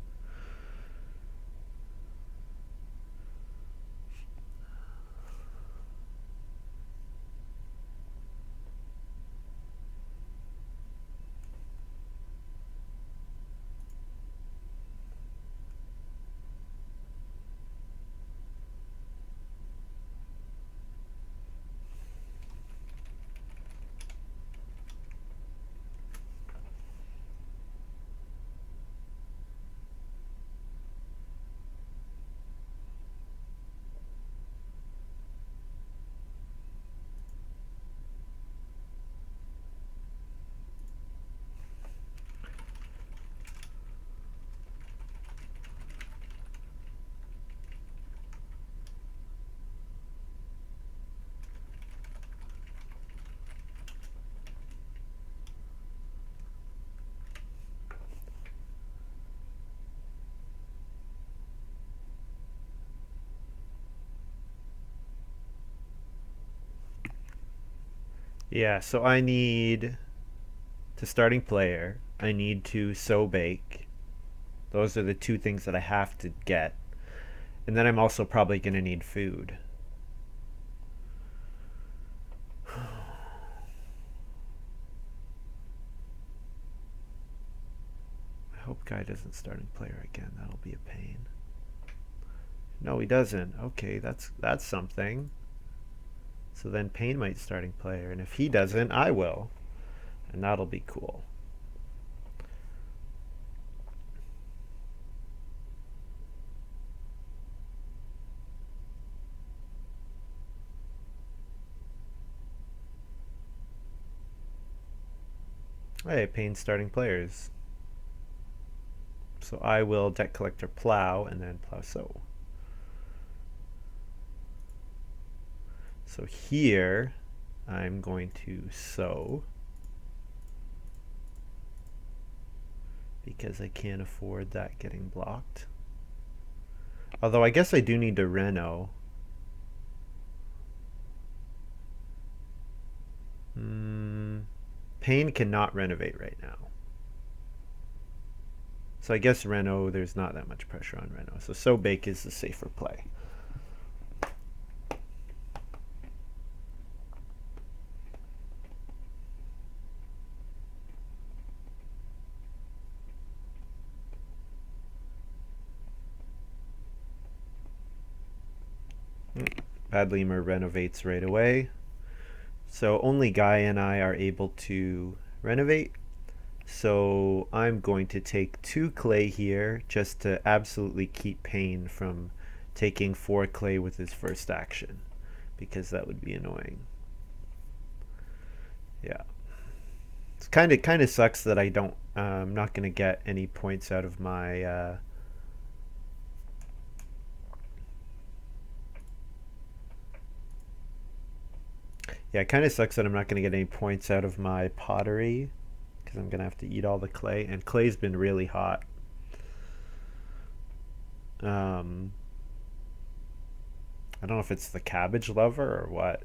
Yeah, so I need to starting player. I need to sow bake. Those are the two things that I have to get. And then I'm also probably going to need food. I hope Guy doesn't starting player again. That'll be a pain. No, he doesn't. Okay, that's something. So then Payne might starting player, and if he doesn't, I will. And that'll be cool. Hey, Payne starting players. So I will debt collector plow and then plow sow. So here I'm going to sow because I can't afford that getting blocked. Although I guess I do need to reno. Payne cannot renovate right now. So I guess reno, there's not that much pressure on reno. So sow bake is the safer play. Bad Lemur renovates right away. So only Guy and I are able to renovate. So I'm going to take 2 clay here just to absolutely keep Payne from taking 4 clay with his first action, because that would be annoying. Yeah. It's kind of sucks that I'm not going to get any points out of my yeah, it kind of sucks that I'm not going to get any points out of my pottery because I'm going to have to eat all the clay, and clay's been really hot. Um, I don't know if it's the cabbage lover or what.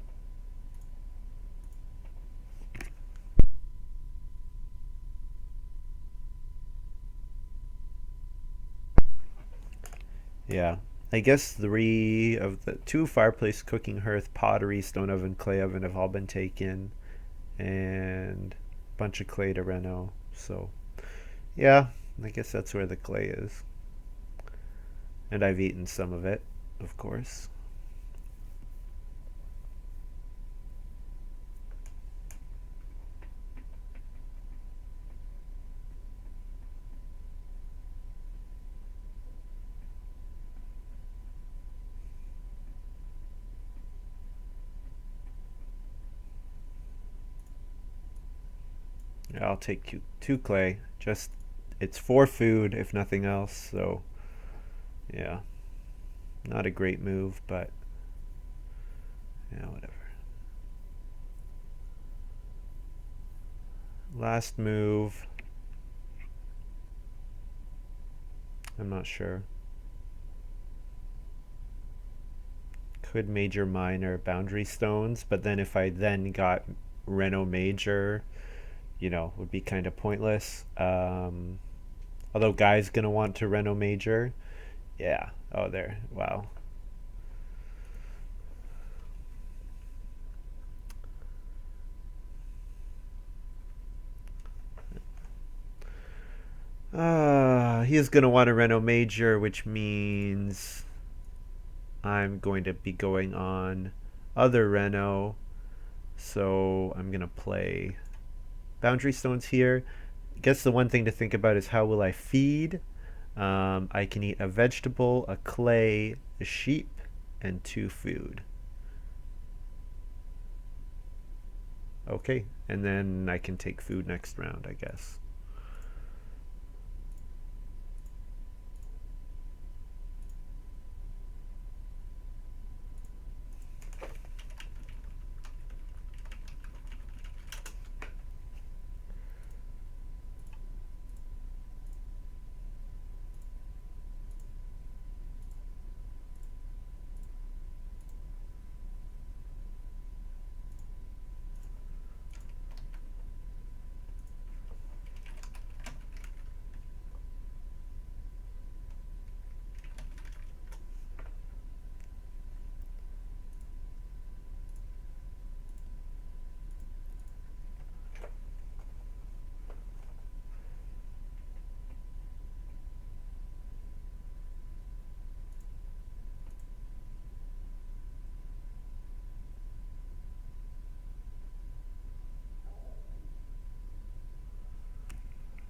Yeah. I guess 3 of the 2 fireplace, cooking hearth, pottery, stone oven, clay oven have all been taken, and a bunch of clay to reno. So, yeah, I guess that's where the clay is. And I've eaten some of it, of course. Yeah, I'll take 2 clay. Just it's for food, if nothing else. So, yeah, not a great move, but yeah, whatever. Last move. I'm not sure. Could major minor boundary stones, but then if I then got Reno Major, would be kind of pointless. Although Guy's gonna want to Reno Major. Yeah. Oh, there. Wow. He is gonna want to Reno Major, which means I'm going to be going on other Reno. So I'm gonna play Boundary Stones here. I guess the one thing to think about is how will I feed? I can eat a vegetable, a clay, a sheep, and 2 food. Okay, and then I can take food next round, I guess.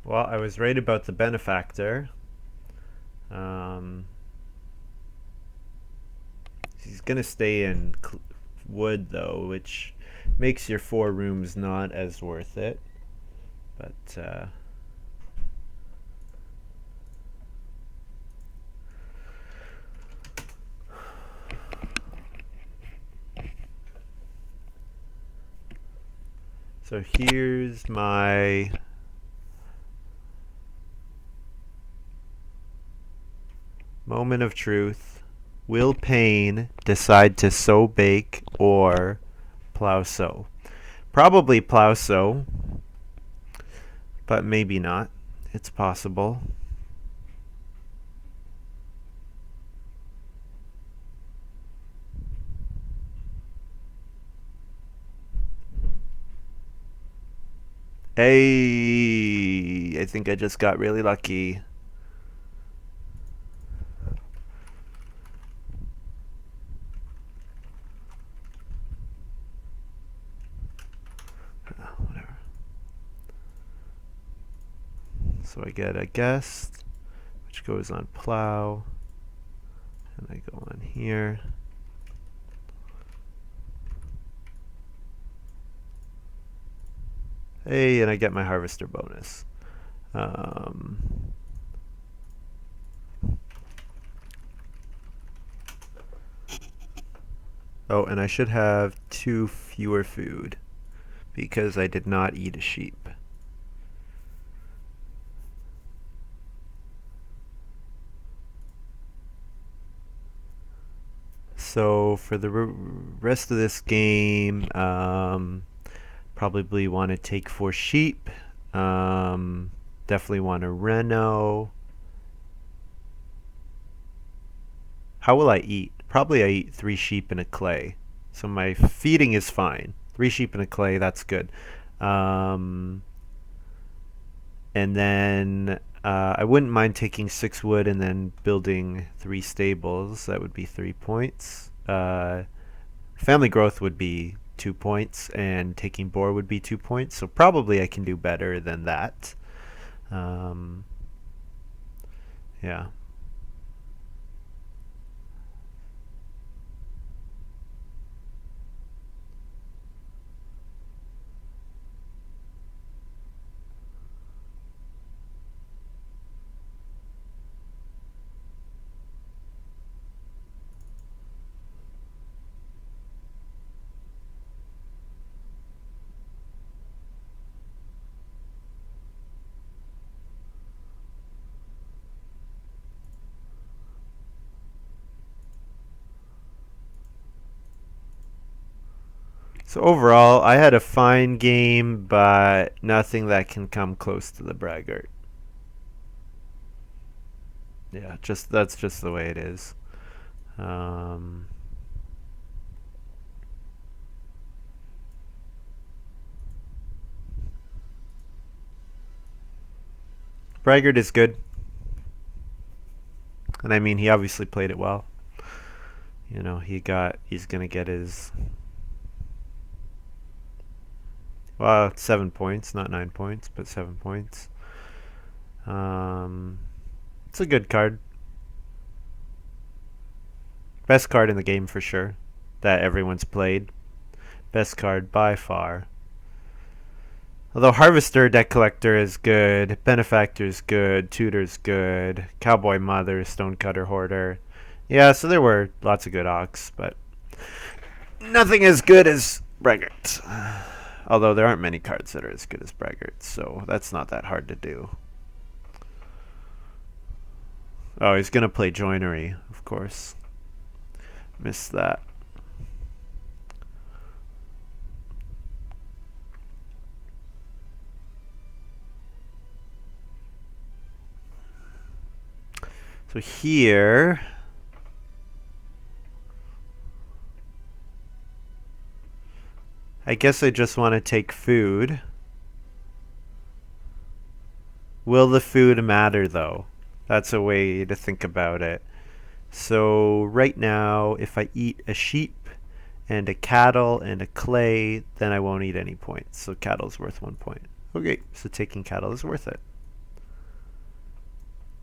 Well, I was right about the benefactor. Um, he's gonna stay in wood though, which makes your 4 rooms not as worth it. But so here's my moment of truth. Will Payne decide to sow bake or plow sow? Probably plow sow, but maybe not. It's possible. Hey, I think I just got really lucky. Whatever. So I get a guest, which goes on plow, and I go on here. Hey, and I get my harvester bonus. Um, oh, and I should have 2 fewer food because I did not eat a sheep. So for the rest of this game, probably want to take 4 sheep. Um, definitely want a Reno. How will I eat? Probably I eat 3 sheep and a clay. So my feeding is fine. 3 sheep and a clay, that's good. Um, and then I wouldn't mind taking 6 wood and then building 3 stables. That would be 3 points. Family growth would be 2 points, and taking boar would be 2 points. So probably I can do better than that. Um, yeah. So overall, I had a fine game, but nothing that can come close to the Braggart. Yeah, just that's just the way it is. Um, Braggart is good, and I mean he obviously played it well. You know, he's gonna get his, well, 7 points, not 9 points, but 7 points. Um, it's a good card, best card in the game for sure, that everyone's played. Best card by far. Although Harvester, Deck Collector is good, Benefactor's good, Tutor's good, Cowboy Mother, Stonecutter Hoarder. Yeah, so there were lots of good Ox, but nothing as good as Braggart. Although there aren't many cards that are as good as Braggart, so that's not that hard to do. Oh, he's going to play Joinery, of course. Missed that. So here, I guess I just want to take food. Will the food matter, though? That's a way to think about it. So right now, if I eat a sheep and a cattle and a clay, then I won't eat any points. So cattle's worth 1 point. Okay, so taking cattle is worth it.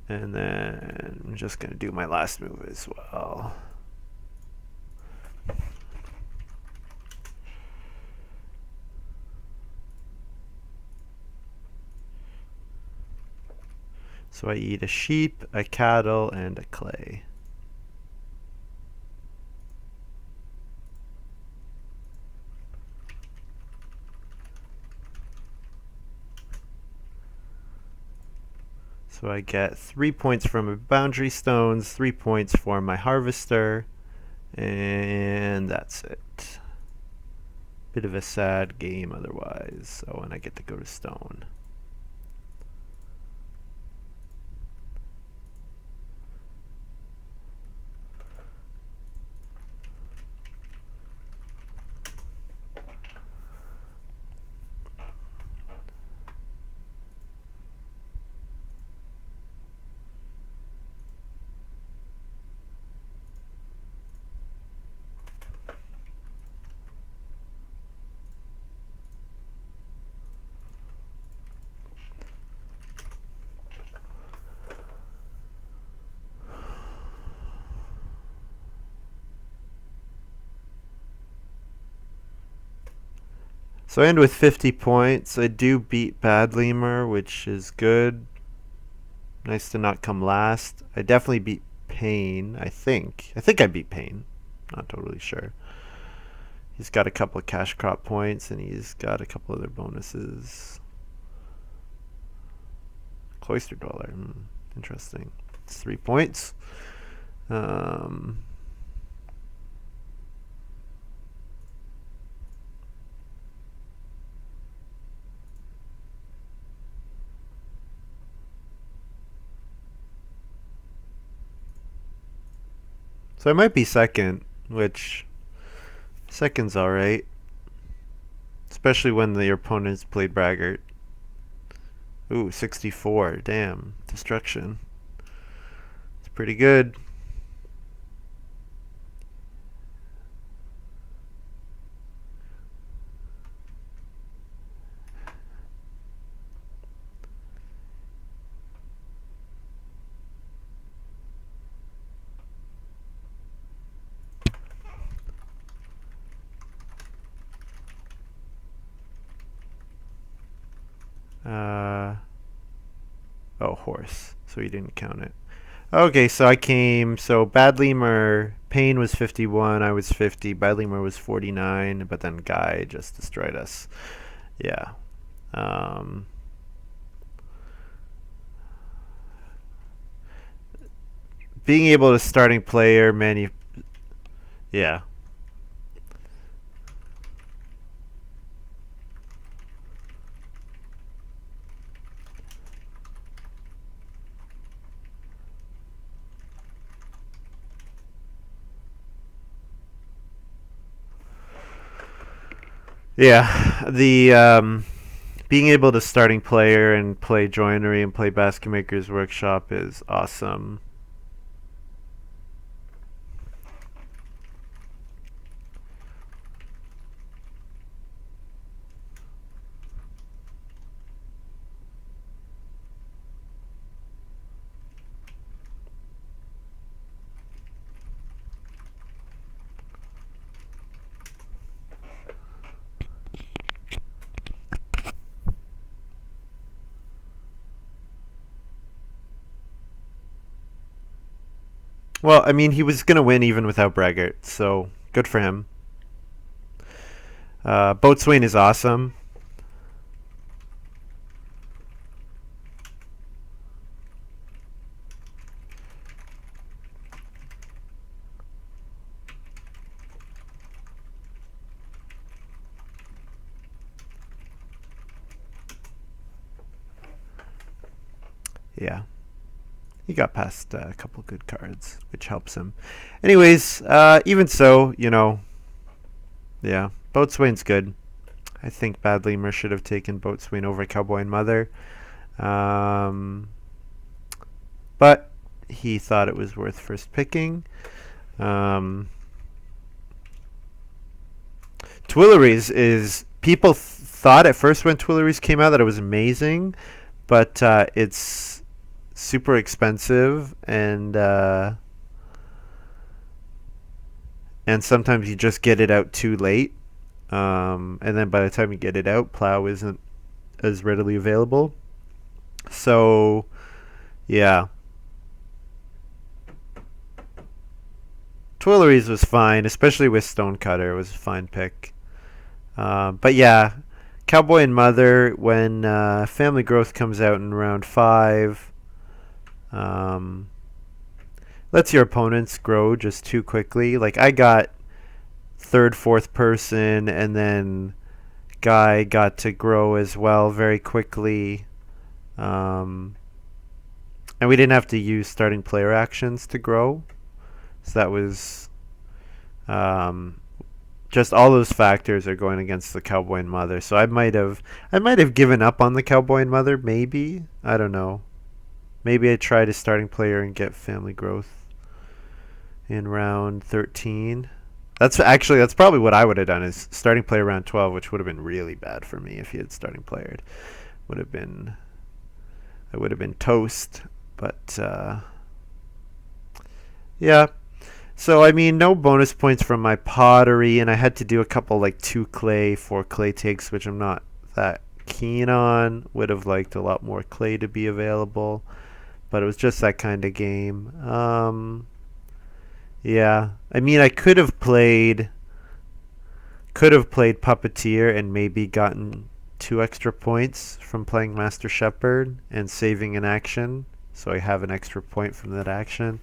And then I'm just going to do my last move as well. So I eat a sheep, a cattle, and a clay. So I get 3 points from my boundary stones, 3 points for my harvester, and that's it. Bit of a sad game otherwise. Oh, and I get to go to stone. So I end with 50 points. I do beat Bad Lemur, which is good. Nice to not come last. I definitely beat Pain, I think. I think I beat Pain. Not totally sure. He's got a couple of cash crop points, and he's got a couple other bonuses. Cloister Dweller. Interesting. It's 3 points. So I might be second, which second's alright. Especially when the opponents played Braggart. Ooh, 64. Damn. Destruction. It's pretty good. Oh, horse. So he didn't count it. Okay, so I came. So Bad Lemur, Pain was 51. I was 50. Bad Lemur was 49. But then Guy just destroyed us. Yeah. Um, being able to starting player, yeah. Yeah, the being able to starting player and play joinery and play Basket Maker's Workshop is awesome. Well, I mean, he was gonna win even without Braggart, so good for him. Boatswain is awesome. Yeah, he got past a couple good cards, which helps him. Anyways, even so, yeah, Boatswain's good. I think Bad Lemur should have taken Boatswain over Cowboy and Mother. Um, but he thought it was worth first picking. Um, Twilleries is people thought at first when Twilleries came out that it was amazing, but it's super expensive and sometimes you just get it out too late. And then by the time you get it out, Plow isn't as readily available. So yeah, Twilleries was fine, especially with Stonecutter. It was a fine pick. But yeah, Cowboy and Mother, when Family Growth comes out in round 5, um, lets your opponents grow just too quickly. Like, I got third, fourth person, and then Guy got to grow as well very quickly. Um, and we didn't have to use starting player actions to grow. So that was um, just all those factors are going against the Cowboy and Mother. So I might have given up on the Cowboy and Mother. Maybe I don't know. Maybe I tried a starting player and get family growth in round 13. That's probably what I would have done is starting player round 12, which would have been really bad for me if he had starting player. Would have been I would have been toast. But yeah, so I mean, no bonus points from my pottery, and I had to do a couple like 2 clay, 4 clay takes, which I'm not that keen on. Would have liked a lot more clay to be available, but it was just that kind of game. Yeah, I mean, I could have played Puppeteer and maybe gotten 2 extra points from playing Master Shepherd and saving an action, so I have an extra point from that action.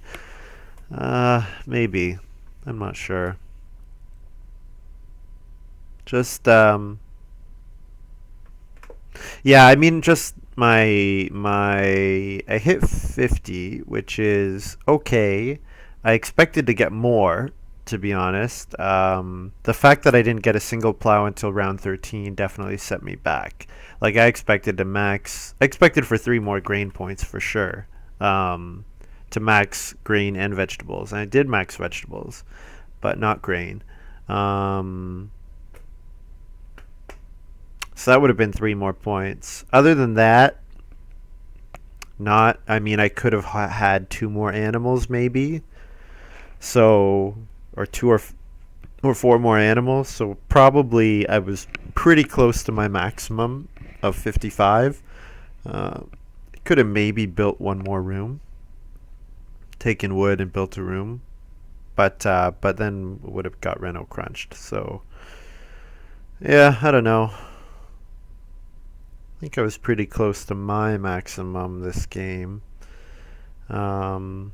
Maybe. I'm not sure. Just yeah, I mean just my I hit 50, which is okay. I expected to get more, to be honest. The fact that I didn't get a single plow until round 13 definitely set me back. Like I expected for 3 more grain points for sure. To max grain and vegetables, and I did max vegetables, but not grain. Um, so that would have been 3 more points. Other than that, not. I mean, I could have had 2 more animals maybe. So, or 4 more animals. So probably I was pretty close to my maximum of 55. Uh, could have maybe built 1 more room, taken wood and built a room, but then would have got Reno crunched. So yeah, I don't know. I think I was pretty close to my maximum this game. Um,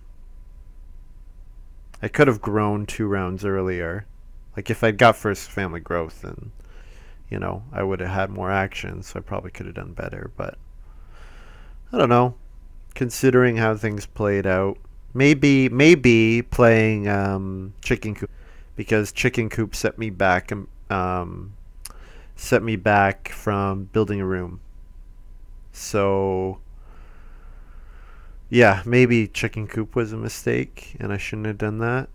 I could have grown 2 rounds earlier. Like if I'd got first family growth, then I would have had more action, so I probably could have done better. But I don't know. Considering how things played out, maybe playing Chicken Coop, because Chicken Coop set me back set me back from building a room. So yeah, maybe chicken coop was a mistake, and I shouldn't have done that.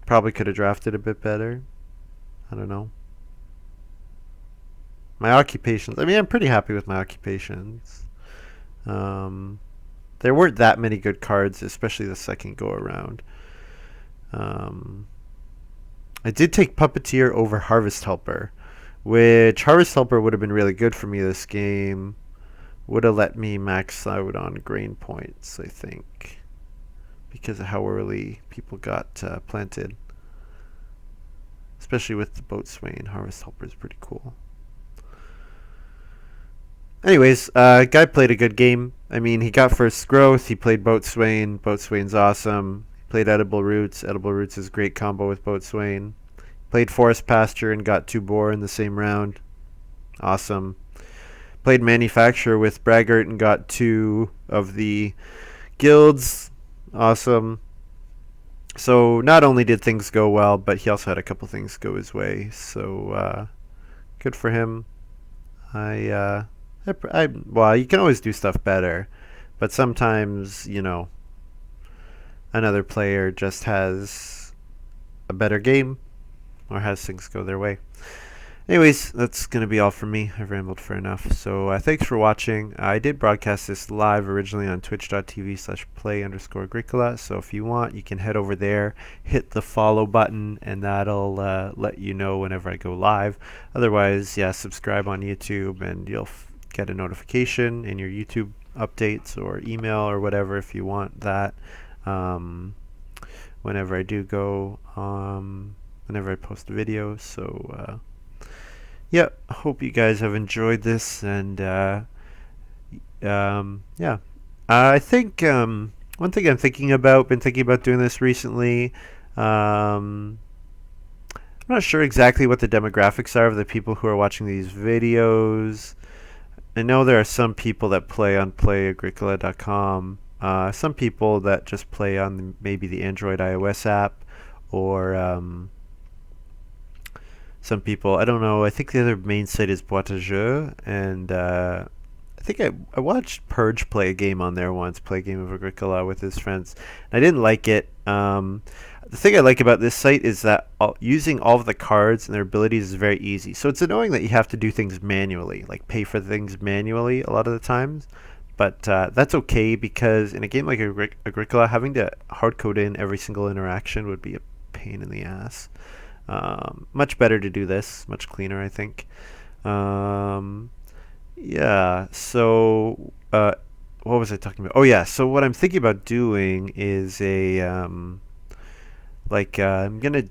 Probably could have drafted a bit better. I don't know. My occupations. I mean, I'm pretty happy with my occupations. Um, there weren't that many good cards, especially the second go around. Um, I did take Puppeteer over Harvest Helper, which Harvest Helper would have been really good for me this game. Would have let me max out on grain points, I think, because of how early people got planted. Especially with the Boatswain, Harvest Helper is pretty cool. Anyways, guy played a good game. I mean, he got first growth. He played Boatswain. Boatswain's awesome. He played Edible Roots. Edible Roots is a great combo with Boatswain. Played Forest Pasture and got 2 boar in the same round. Awesome. Played Manufacturer with Braggart and got 2 of the guilds. Awesome. So not only did things go well, but he also had a couple things go his way. So good for him. Well, you can always do stuff better, but sometimes another player just has a better game or has things go their way. Anyways, that's going to be all from me. I've rambled for enough. So thanks for watching. I did broadcast this live originally on twitch.tv/play_agricola. So if you want, you can head over there, hit the follow button, and that'll let you know whenever I go live. Otherwise, yeah, subscribe on YouTube, and you'll get a notification in your YouTube updates or email or whatever if you want that. Whenever I do go, whenever I post a video. So yeah, hope you guys have enjoyed this, and yeah, I think one thing been thinking about doing this recently. I'm not sure exactly what the demographics are of the people who are watching these videos. I know there are some people that play on Play-agricola.com. Some people that just play on maybe the Android iOS app, or some people, I don't know, I think the other main site is Boîte à Jeux, and I think I watched Purge play a game on there once, play a game of Agricola with his friends. I didn't like it. The thing I like about this site is that using all of the cards and their abilities is very easy. So it's annoying that you have to do things manually, like pay for things manually a lot of the times. But that's okay, because in a game like Agricola, having to hard code in every single interaction would be a pain in the ass. Much better to do this, much cleaner, I think. Yeah, so what was I talking about? Oh yeah, so what I'm thinking about doing is I'm gonna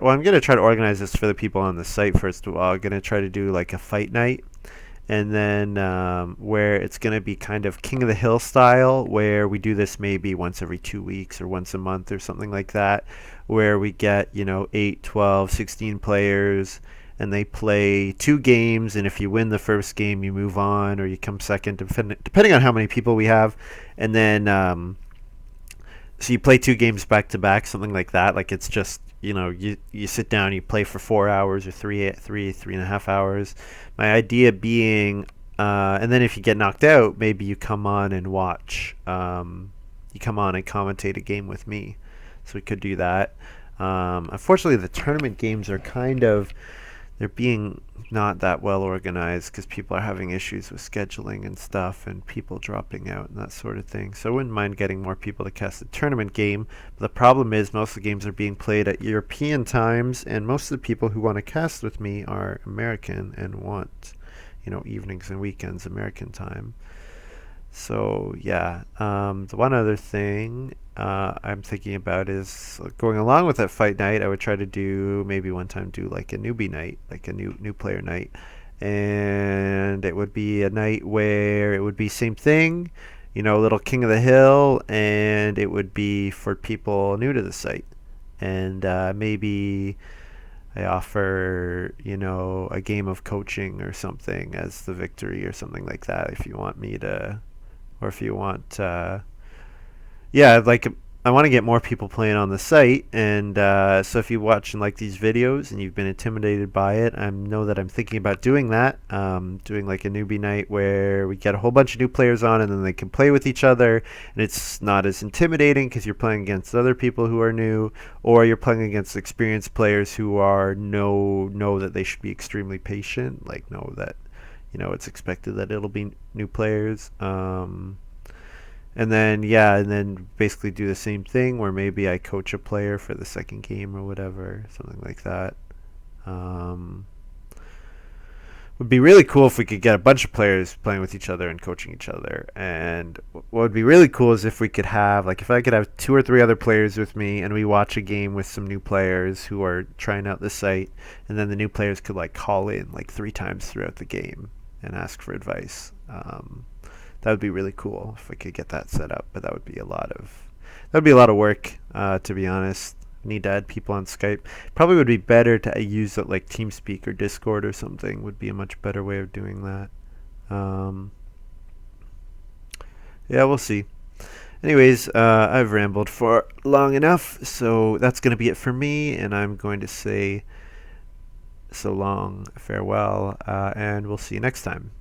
I'm gonna try to organize this for the people on the site first of all. I'm gonna try to do like a fight night, and then where it's going to be kind of King of the Hill style, where we do this maybe once every 2 weeks or once a month or something like that, where we get 8, 12, 16 players, and they play 2 games, and if you win the first game you move on, or you come second, depending on how many people we have. And then so you play 2 games back to back, something like that. Like it's just you sit down, you play for 4 hours or 3.5 hours. My idea being, and then if you get knocked out, maybe you come on and watch. You come on and commentate a game with me. So we could do that. Unfortunately, the tournament games are they're being not that well organized, because people are having issues with scheduling and stuff, and people dropping out and that sort of thing. So I wouldn't mind getting more people to cast the tournament game. But the problem is most of the games are being played at European times, and most of the people who want to cast with me are American and want evenings and weekends American time. So yeah, the one other thing I'm thinking about is going along with that fight night. I would try to do maybe one time do like a newbie night, like a new player night, and it would be a night where it would be same thing, a little King of the Hill, and it would be for people new to the site, and maybe I offer a game of coaching or something as the victory or something like that, if you want me to, or if you want yeah, like I want to get more people playing on the site, and so if you watch and like these videos and you've been intimidated by it, I know that I'm thinking about doing that. Doing like a newbie night where we get a whole bunch of new players on, and then they can play with each other, and it's not as intimidating because you're playing against other people who are new, or you're playing against experienced players who are know that they should be extremely patient, like know that it's expected that it'll be new players. And then and then basically do the same thing where maybe I coach a player for the second game or whatever, something like that. Um, would be really cool if we could get a bunch of players playing with each other and coaching each other. And what would be really cool is if we could have, like, if I could have 2 or 3 other players with me and we watch a game with some new players who are trying out the site, and then the new players could like call in like 3 times throughout the game and ask for advice. That would be really cool if we could get that set up, but that would be a lot of work, to be honest. Need to add people on Skype. Probably would be better to use it like TeamSpeak or Discord or something. Would be a much better way of doing that. Um, yeah, we'll see. Anyways, I've rambled for long enough, so that's going to be it for me, and I'm going to say so long, farewell, and we'll see you next time.